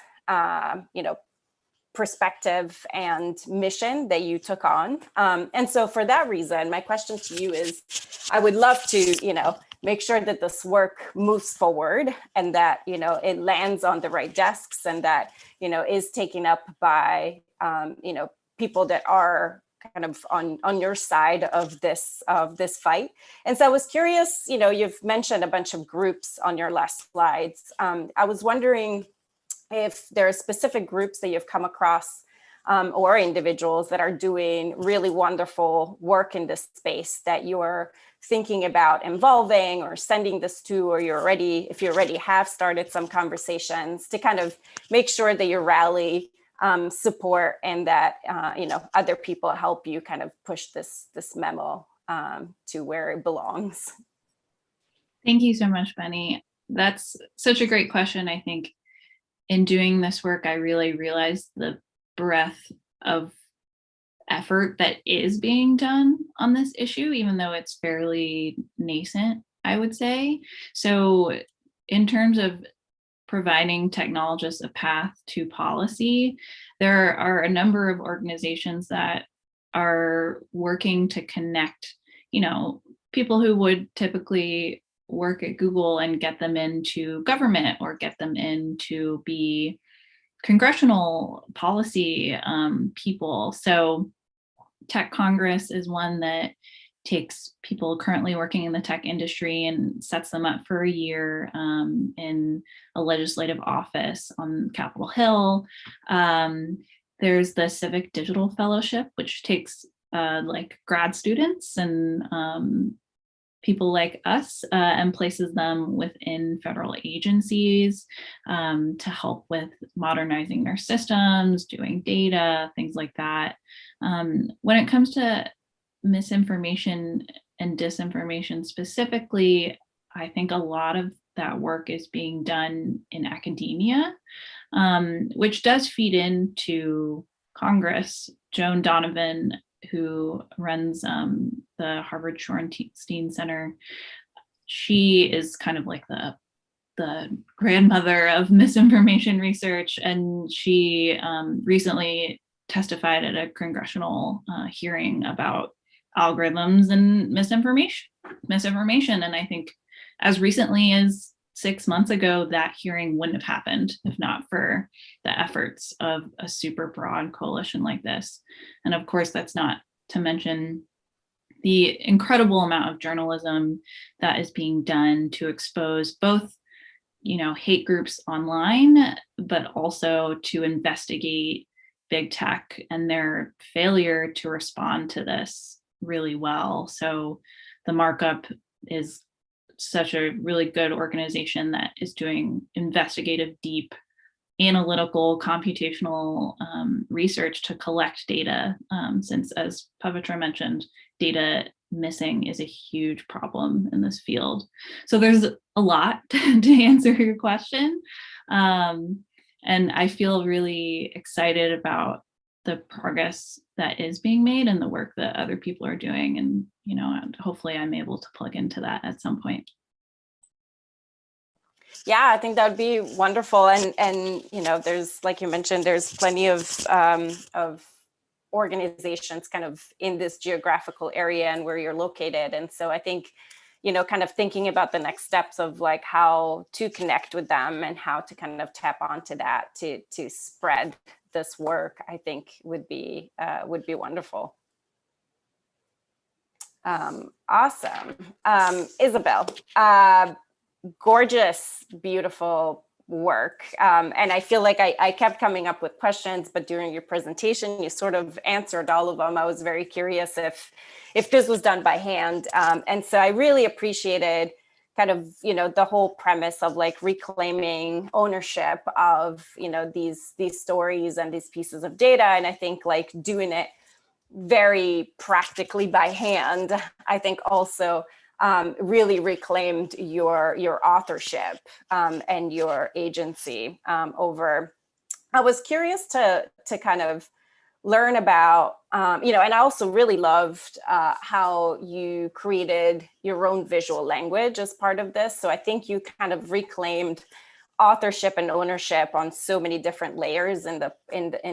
perspective and mission that you took on. And so for that reason, my question to you is, I would love to, make sure that this work moves forward, and that, it lands on the right desks, and that, is taken up by, people that are kind of on your side of this fight. And so I was curious, you've mentioned a bunch of groups on your last slides. I was wondering if there are specific groups that you've come across, or individuals that are doing really wonderful work in this space that you're thinking about involving or sending this to, or if you already have started some conversations to kind of make sure that you rally support, and that other people help you kind of push this memo to where it belongs. Thank you so much, Benny. That's such a great question. I think in doing this work, I really realized the breadth of effort that is being done on this issue, even though it's fairly nascent, I would say. So in terms of providing technologists a path to policy, there are a number of organizations that are working to connect, people who would typically work at Google and get them into government, or get them in to be congressional policy people. So Tech Congress is one that takes people currently working in the tech industry and sets them up for a year in a legislative office on Capitol Hill. There's the Civic Digital Fellowship, which takes like grad students and people like us and places them within federal agencies to help with modernizing their systems, doing data, things like that. When it comes to misinformation and disinformation specifically, I think a lot of that work is being done in academia, which does feed into Congress. Joan Donovan, who runs the Harvard Shorenstein Center, she is kind of like the grandmother of misinformation research, and she recently testified at a congressional hearing about algorithms and misinformation. And I think as recently as 6 months ago, that hearing wouldn't have happened if not for the efforts of a super broad coalition like this. And of course, that's not to mention the incredible amount of journalism that is being done to expose both, hate groups online, but also to investigate big tech and their failure to respond to this really well. So the Markup is such a really good organization that is doing investigative, deep, analytical, computational research to collect data, since, as Pavitra mentioned, data missing is a huge problem in this field. So there's a lot to answer your question. And I feel really excited about the progress that is being made and the work that other people are doing. And, hopefully I'm able to plug into that at some point. Yeah, I think that would be wonderful. And there's, like you mentioned, there's plenty of organizations kind of in this geographical area and where you're located. And so I think, kind of thinking about the next steps of like how to connect with them and how to kind of tap onto that to spread this work, I think would be wonderful. Awesome. Isabel, gorgeous, beautiful work. And I feel like I kept coming up with questions, but during your presentation, you sort of answered all of them. I was very curious if this was done by hand. And so I really appreciated kind of, the whole premise of like reclaiming ownership of, these stories and these pieces of data. And I think like doing it very practically by hand, I think also really reclaimed your authorship and your agency over. I was curious to kind of learn about, and I also really loved how you created your own visual language as part of this. So I think you kind of reclaimed authorship and ownership on so many different layers in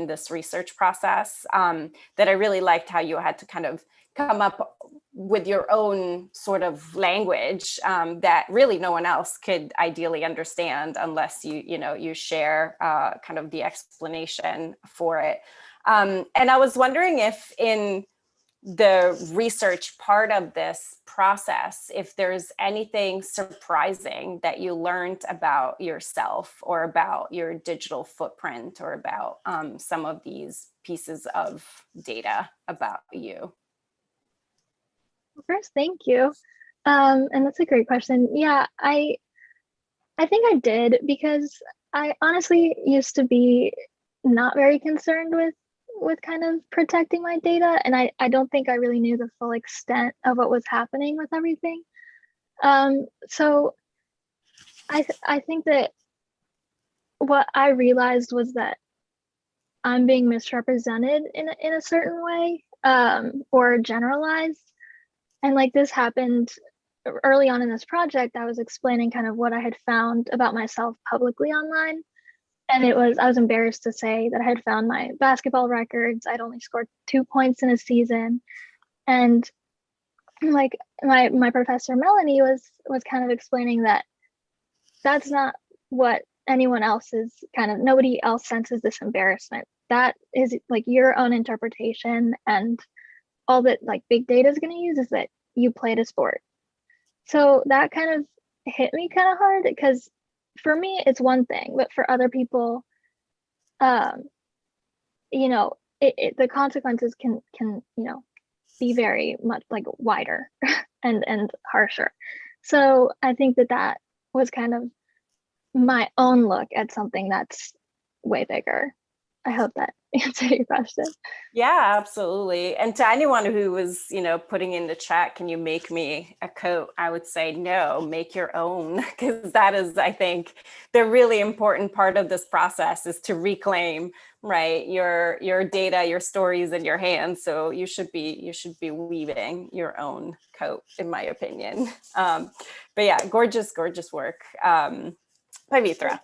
this research process that I really liked how you had to kind of come up with your own sort of language that really no one else could ideally understand unless you share kind of the explanation for it. And I was wondering if in the research part of this process, if there's anything surprising that you learned about yourself or about your digital footprint or about some of these pieces of data about you. First, thank you. And that's a great question. Yeah, I think I did, because I honestly used to be not very concerned with kind of protecting my data, and I don't think I really knew the full extent of what was happening with everything. So I think that what I realized was that I'm being misrepresented in a certain way, or generalized. And like this happened early on in this project. I was explaining kind of what I had found about myself publicly online. And I was embarrassed to say that I had found my basketball records. I'd only scored 2 points in a season. And like my professor Melanie was kind of explaining that that's not what anyone else is nobody else senses this embarrassment. That is like your own interpretation, and all that like big data is going to use is that you played a sport. So that kind of hit me kind of hard, because for me it's one thing, but for other people, the consequences can be very much like wider and harsher. So I think that was kind of my own look at something that's way bigger. I hope that answered your question. Yeah, absolutely. And to anyone who was, putting in the chat, can you make me a coat? I would say no, make your own, because that is, I think, the really important part of this process is to reclaim, right, your data, your stories in your hands. So you should be weaving your own coat, in my opinion. But yeah, gorgeous, gorgeous work. Pavitra.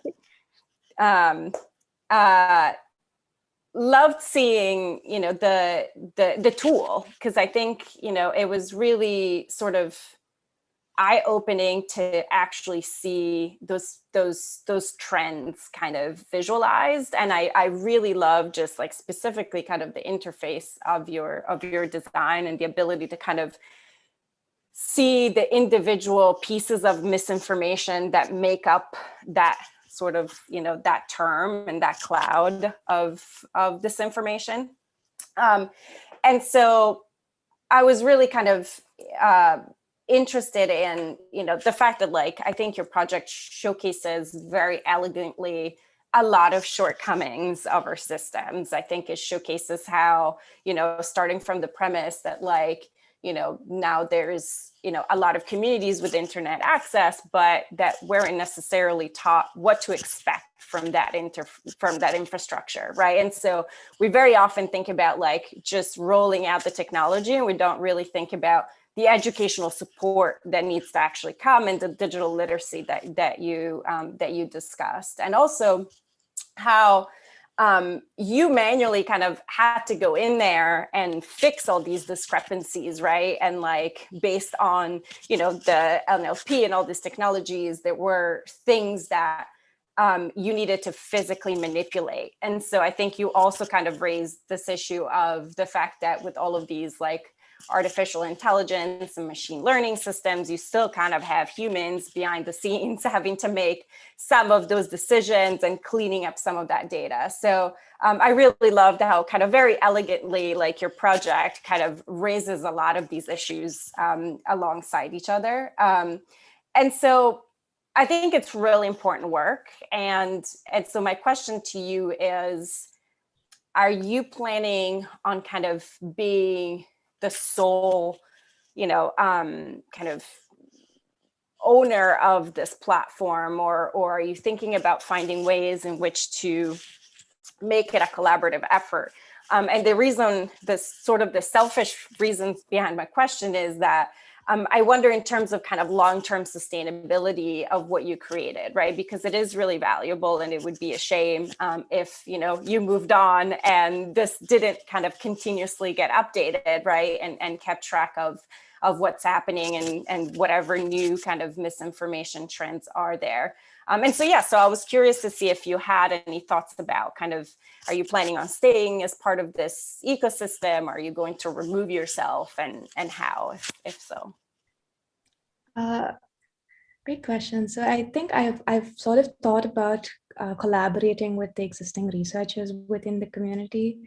Loved seeing, the tool, because I think, it was really sort of eye-opening to actually see those trends kind of visualized. And I really love just like specifically kind of the interface of your design and the ability to kind of see the individual pieces of misinformation that make up that sort of, that term and that cloud of disinformation. And so I was really kind of interested in, the fact that like, I think your project showcases very elegantly a lot of shortcomings of our systems. I think it showcases how, starting from the premise that like, now there's, a lot of communities with internet access, but that weren't necessarily taught what to expect from that infrastructure, right? And so we very often think about like just rolling out the technology, and we don't really think about the educational support that needs to actually come, and the digital literacy that you discussed, and also how you manually kind of had to go in there and fix all these discrepancies, right? And like based on, the NLP and all these technologies, there were things that you needed to physically manipulate. And so I think you also kind of raised this issue of the fact that with all of these like artificial intelligence and machine learning systems, you still kind of have humans behind the scenes having to make some of those decisions and cleaning up some of that data. So I really loved how kind of very elegantly, like your project kind of raises a lot of these issues alongside each other. And so I think it's really important work. And so my question to you is, are you planning on kind of being the sole, kind of owner of this platform, or are you thinking about finding ways in which to make it a collaborative effort? And the reason, the selfish reasons behind my question is that I wonder in terms of kind of long-term sustainability of what you created, right? Because it is really valuable, and it would be a shame if, you moved on and this didn't kind of continuously get updated, right? And kept track of what's happening and whatever new kind of misinformation trends are there. So I was curious to see if you had any thoughts about kind of, are you planning on staying as part of this ecosystem? Are you going to remove yourself, and how, if so? Great question. So I think I've sort of thought about collaborating with the existing researchers within the community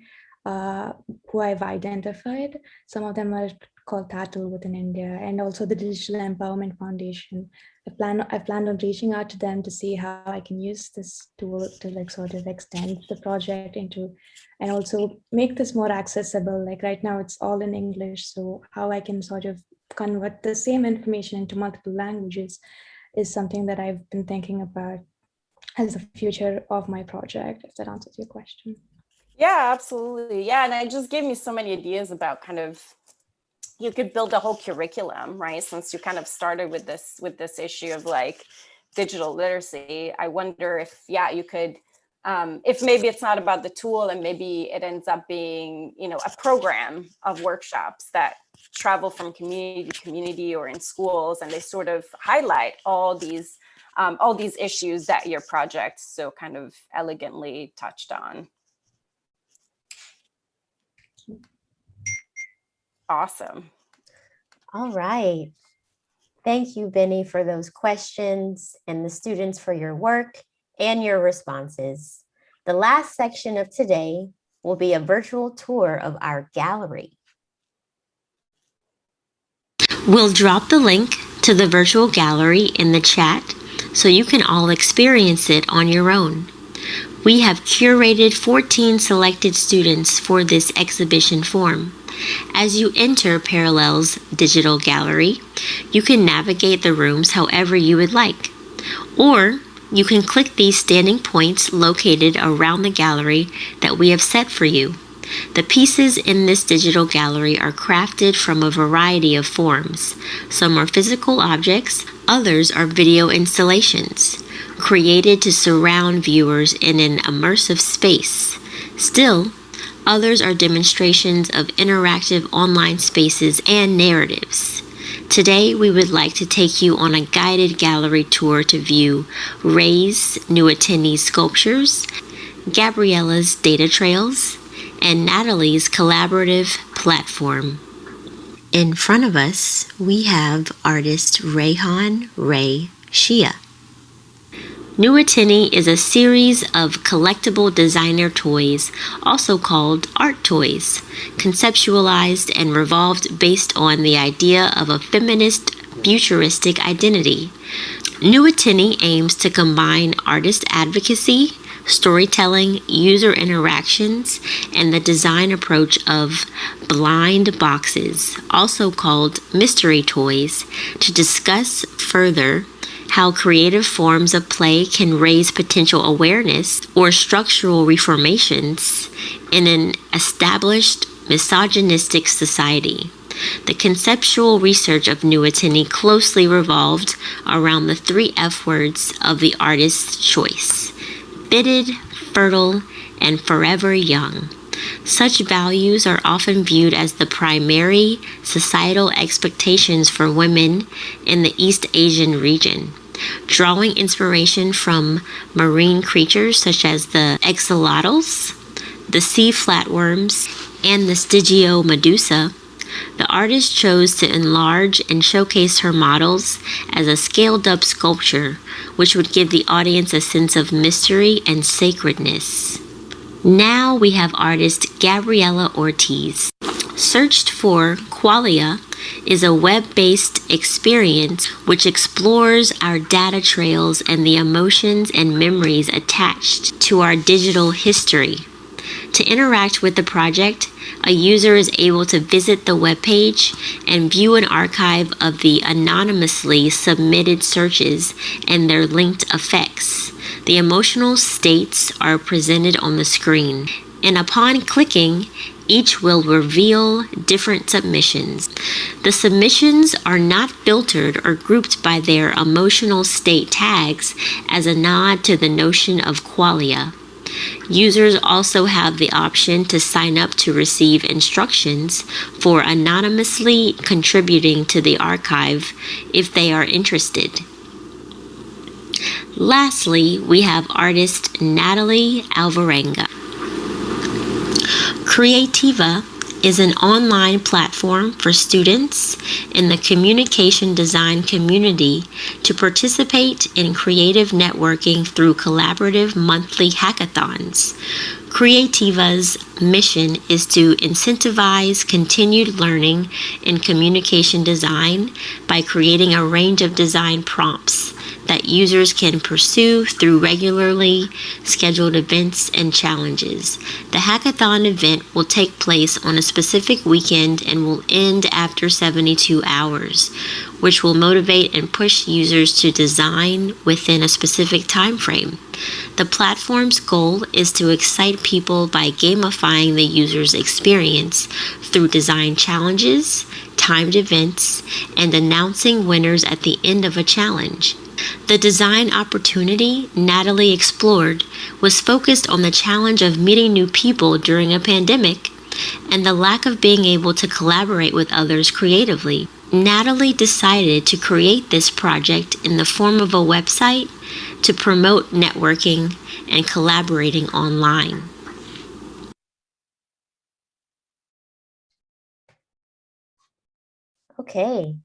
who I've identified. Some of them are called Tattle within India, and also the Digital Empowerment Foundation. I plan on reaching out to them to see how I can use this tool to like sort of extend the project into, and also make this more accessible. Like right now it's all in English, so how I can sort of convert the same information into multiple languages is something that I've been thinking about as the future of my project, if that answers your question. Yeah, absolutely. Yeah, and it just gave me so many ideas about kind of, you could build a whole curriculum, right? Since you kind of started with this issue of like digital literacy, I wonder if, you could, if maybe it's not about the tool, and maybe it ends up being, a program of workshops that travel from community to community or in schools, and they sort of highlight all these issues that your project so kind of elegantly touched on. Awesome. All right. Thank you, Benny, for those questions, and the students for your work and your responses. The last section of today will be a virtual tour of our gallery. We'll drop the link to the virtual gallery in the chat so you can all experience it on your own. We have curated 14 selected students for this exhibition form. As you enter Parallel's digital gallery, you can navigate the rooms however you would like, or you can click these standing points located around the gallery that we have set for you. The pieces in this digital gallery are crafted from a variety of forms. Some are physical objects, others are video installations, created to surround viewers in an immersive space. Still, others are demonstrations of interactive online spaces and narratives. Today, we would like to take you on a guided gallery tour to view Ray's Nuatini sculptures, Gabriella's data trails, and Natalie's collaborative platform. In front of us, we have artist Rayhan Ray Shia. Nuatini is a series of collectible designer toys, also called art toys, conceptualized and revolved based on the idea of a feminist, futuristic identity. Nuatini aims to combine artist advocacy, storytelling, user interactions, and the design approach of blind boxes, also called mystery toys, to discuss further how creative forms of play can raise potential awareness or structural reformations in an established misogynistic society. The conceptual research of Nuatini closely revolved around the 3 F words of the artist's choice: fitted, fertile, and forever young. Such values are often viewed as the primary societal expectations for women in the East Asian region, drawing inspiration from marine creatures such as the axolotls, the sea flatworms, and the Stygio medusa. The artist chose to enlarge and showcase her models as a scaled-up sculpture, which would give the audience a sense of mystery and sacredness. Now we have artist Gabriela Ortiz. Searched for Qualia is a web-based experience which explores our data trails and the emotions and memories attached to our digital history. To interact with the project, a user is able to visit the webpage and view an archive of the anonymously submitted searches and their linked effects. The emotional states are presented on the screen, and upon clicking, each will reveal different submissions. The submissions are not filtered or grouped by their emotional state tags as a nod to the notion of qualia. Users also have the option to sign up to receive instructions for anonymously contributing to the archive if they are interested. Lastly, we have artist Natalie Alvarenga. Creativa is an online platform for students in the communication design community to participate in creative networking through collaborative monthly hackathons. Creativa's mission is to incentivize continued learning in communication design by creating a range of design prompts that users can pursue through regularly scheduled events and challenges. The hackathon event will take place on a specific weekend and will end after 72 hours, which will motivate and push users to design within a specific time frame. The platform's goal is to excite people by gamifying the user's experience through design challenges, timed events, and announcing winners at the end of a challenge. The design opportunity Natalie explored was focused on the challenge of meeting new people during a pandemic and the lack of being able to collaborate with others creatively. Natalie decided to create this project in the form of a website to promote networking and collaborating online. Okay.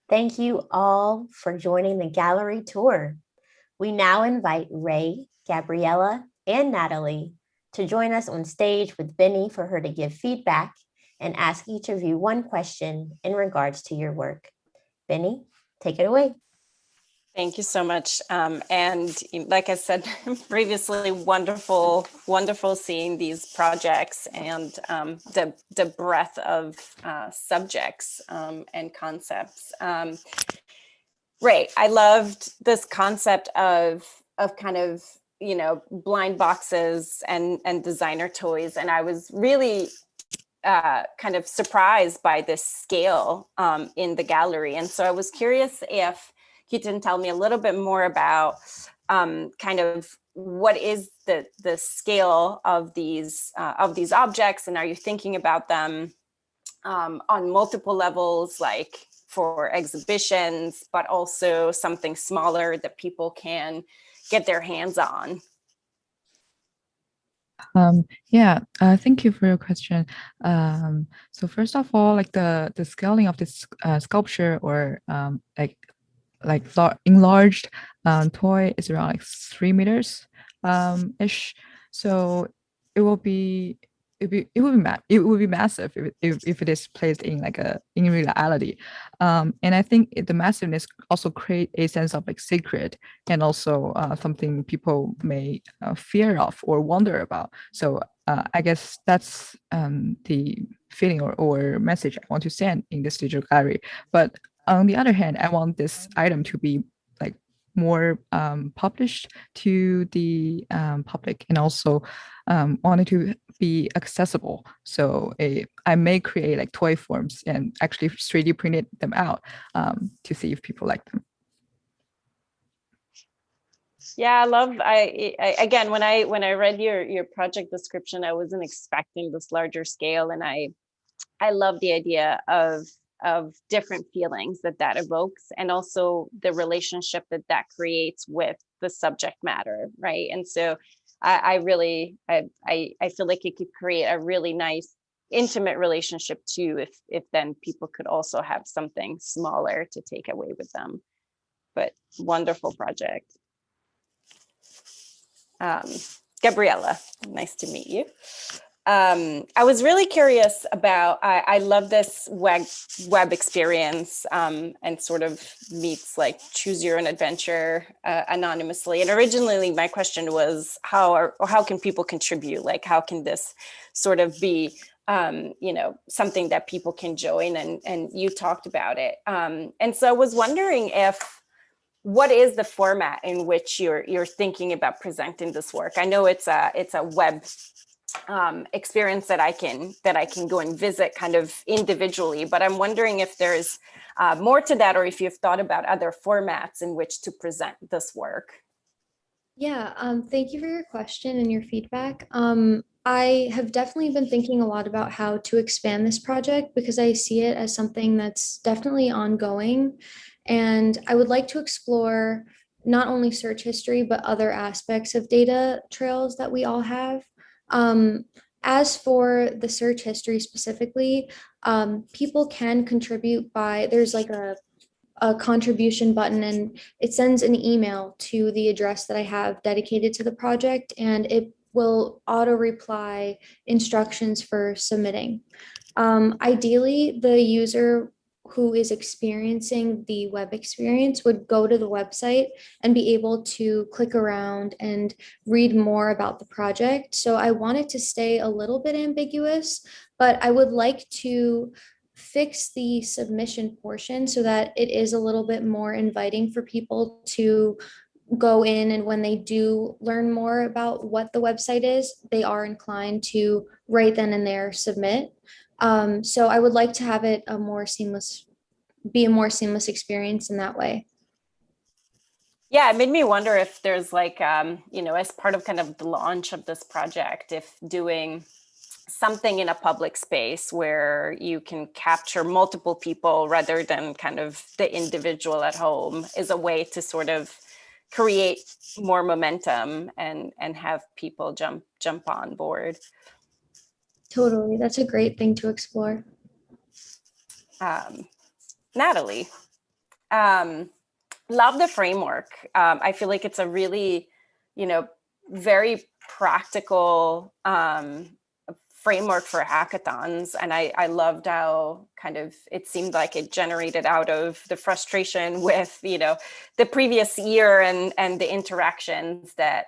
Thank you all for joining the gallery tour. We now invite Ray, Gabriela, and Natalie to join us on stage with Benny for her to give feedback and ask each of you one question in regards to your work. Benny, take it away. Thank you so much. And like I said previously, wonderful seeing these projects and the breadth of subjects and concepts. Right. I loved this concept of kind of, blind boxes and designer toys. And I was really kind of surprised by this scale in the gallery. And so I was curious if you can tell me a little bit more about kind of what is the scale of these objects, and are you thinking about them on multiple levels, like for exhibitions, but also something smaller that people can get their hands on? Thank you for your question. So first of all, like the scaling of this sculpture or enlarged toy is around like 3 meters ish. So it will be massive if it is placed in in reality. And I think the massiveness also create a sense of like sacred and also something people may fear of or wonder about. So I guess that's the feeling or message I want to send in this digital gallery. But on the other hand, I want this item to be like more published to the public, and also want it to be accessible. So I may create like toy forms and actually 3D printed them out to see if people like them. Yeah, I love. I again, when I read your project description, I wasn't expecting this larger scale, and I love the idea of different feelings that evokes, and also the relationship that creates with the subject matter, right? And so I really I feel like it could create a really nice intimate relationship too, if then people could also have something smaller to take away with them. But wonderful project. Gabriella, nice to meet you. I was really curious about, I love this web experience, and sort of meets like choose your own adventure anonymously. And originally my question was how can people contribute? Like how can this sort of be, something that people can join, and you talked about it. And so I was wondering what is the format in which you're thinking about presenting this work? I know it's a web experience that I can go and visit kind of individually, but I'm wondering if there's more to that, or if you've thought about other formats in which to present this work. Yeah, thank you for your question and your feedback. I have definitely been thinking a lot about how to expand this project because I see it as something that's definitely ongoing. And I would like to explore not only search history, but other aspects of data trails that we all have. As for the search history specifically, people can contribute by, there's like a contribution button, and it sends an email to the address that I have dedicated to the project, and it will auto reply instructions for submitting. Ideally, the user who is experiencing the web experience would go to the website and be able to click around and read more about the project. So I want it to stay a little bit ambiguous, but I would like to fix the submission portion so that it is a little bit more inviting for people to go in, and when they do learn more about what the website is, they are inclined to right then and there submit. So I would like to have it be a more seamless experience in that way. Yeah, it made me wonder if there's like, as part of kind of the launch of this project, if doing something in a public space where you can capture multiple people rather than kind of the individual at home is a way to sort of create more momentum and have people jump on board. Totally, that's a great thing to explore. Natalie, love the framework. I feel like it's a really, very practical framework for hackathons. And I loved how kind of it seemed like it generated out of the frustration with, the previous year and the interactions that,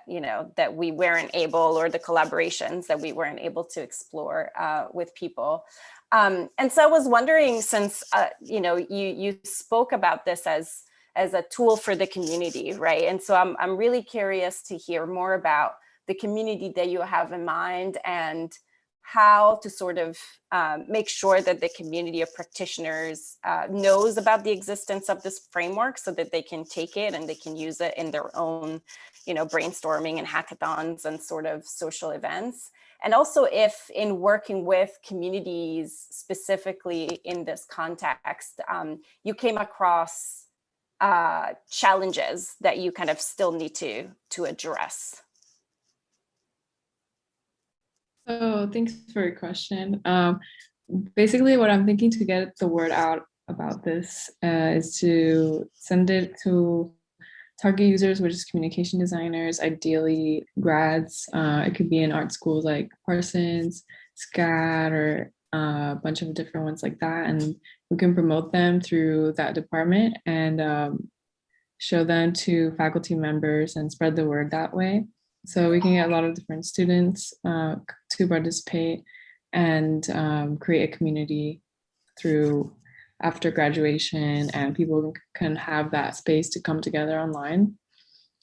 that we weren't able, or the collaborations that we weren't able to explore with people. And so I was wondering, since, you spoke about this as a tool for the community, right? And so I'm really curious to hear more about the community that you have in mind, and how to sort of make sure that the community of practitioners knows about the existence of this framework, so that they can take it and they can use it in their own, brainstorming and hackathons and sort of social events. And also, if in working with communities specifically in this context, you came across challenges that you kind of still need to address. So thanks for your question. Basically, what I'm thinking to get the word out about this is to send it to target users, which is communication designers, ideally grads. It could be in art schools like Parsons, SCAD, or a bunch of different ones like that. And we can promote them through that department and show them to faculty members and spread the word that way. So we can get a lot of different students to participate and create a community through after graduation, and people can have that space to come together online.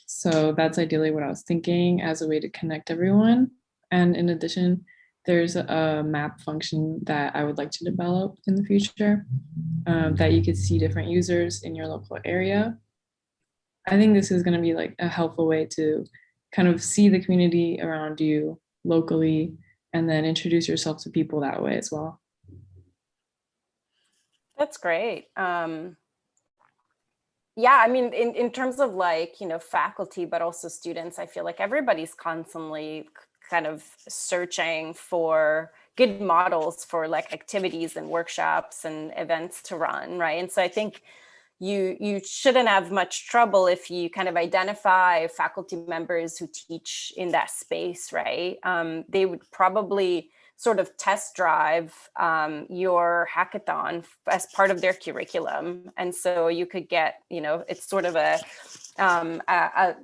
So that's ideally what I was thinking as a way to connect everyone. And in addition, there's a map function that I would like to develop in the future that you could see different users in your local area. I think this is going to be like a helpful way to kind of see the community around you locally and then introduce yourself to people that way as well. That's great. Yeah, I mean, in terms of like, you know, faculty, but also students, I feel like everybody's constantly kind of searching for good models for like activities and workshops and events to run, right? And so I think you shouldn't have much trouble if you kind of identify faculty members who teach in that space, right? They would probably sort of test drive your hackathon as part of their curriculum. And so you could get, you know, it's sort of a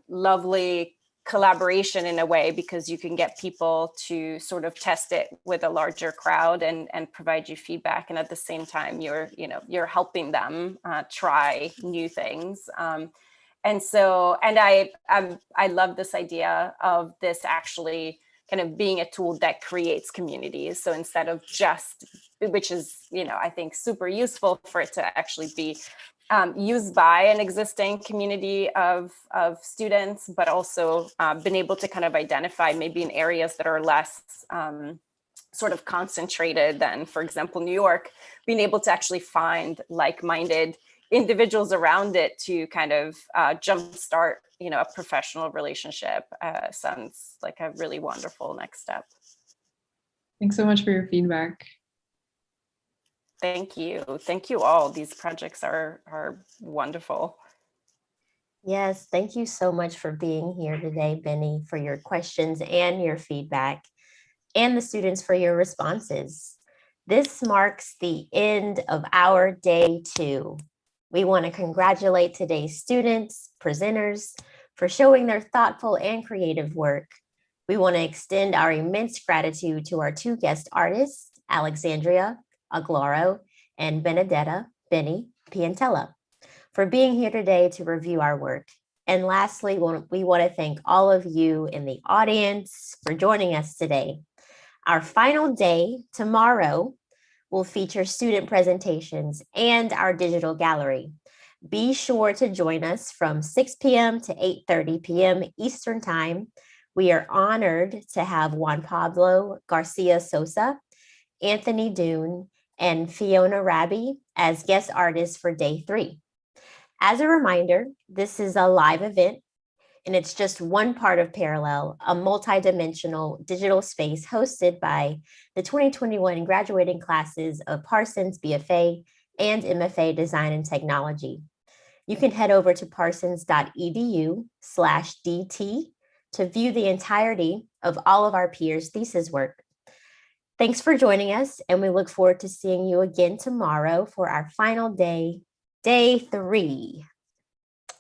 lovely collaboration in a way, because you can get people to sort of test it with a larger crowd and provide you feedback. And at the same time, you're helping them try new things. And I love this idea of this actually kind of being a tool that creates communities. So instead of just, which is, you know, I think super useful for it to actually be used by an existing community of students, but also been able to kind of identify maybe in areas that are less sort of concentrated than, for example, New York, being able to actually find like-minded individuals around it to kind of jumpstart, you know, a professional relationship. Sounds like a really wonderful next step. Thanks so much for your feedback. Thank you. Thank you all. These projects are wonderful. Yes, thank you so much for being here today, Benny, for your questions and your feedback, and the students for your responses. This marks the end of our day 2. We want to congratulate today's students, presenters, for showing their thoughtful and creative work. We want to extend our immense gratitude to our 2 guest artists, Alexandria Aglaro and Benedetta Benny Piantella, for being here today to review our work. And lastly, we want to thank all of you in the audience for joining us today. Our final day, tomorrow, will feature student presentations and our digital gallery. Be sure to join us from 6 p.m. to 8:30 p.m. Eastern Time. We are honored to have Juan Pablo Garcia Sosa, Anthony Dune, and Fiona Rabi as guest artists for day 3. As a reminder, this is a live event, and it's just one part of Parallel, a multidimensional digital space hosted by the 2021 graduating classes of Parsons BFA and MFA Design and Technology. You can head over to parsons.edu/DT to view the entirety of all of our peers' thesis work. Thanks for joining us, and we look forward to seeing you again tomorrow for our final day, day 3.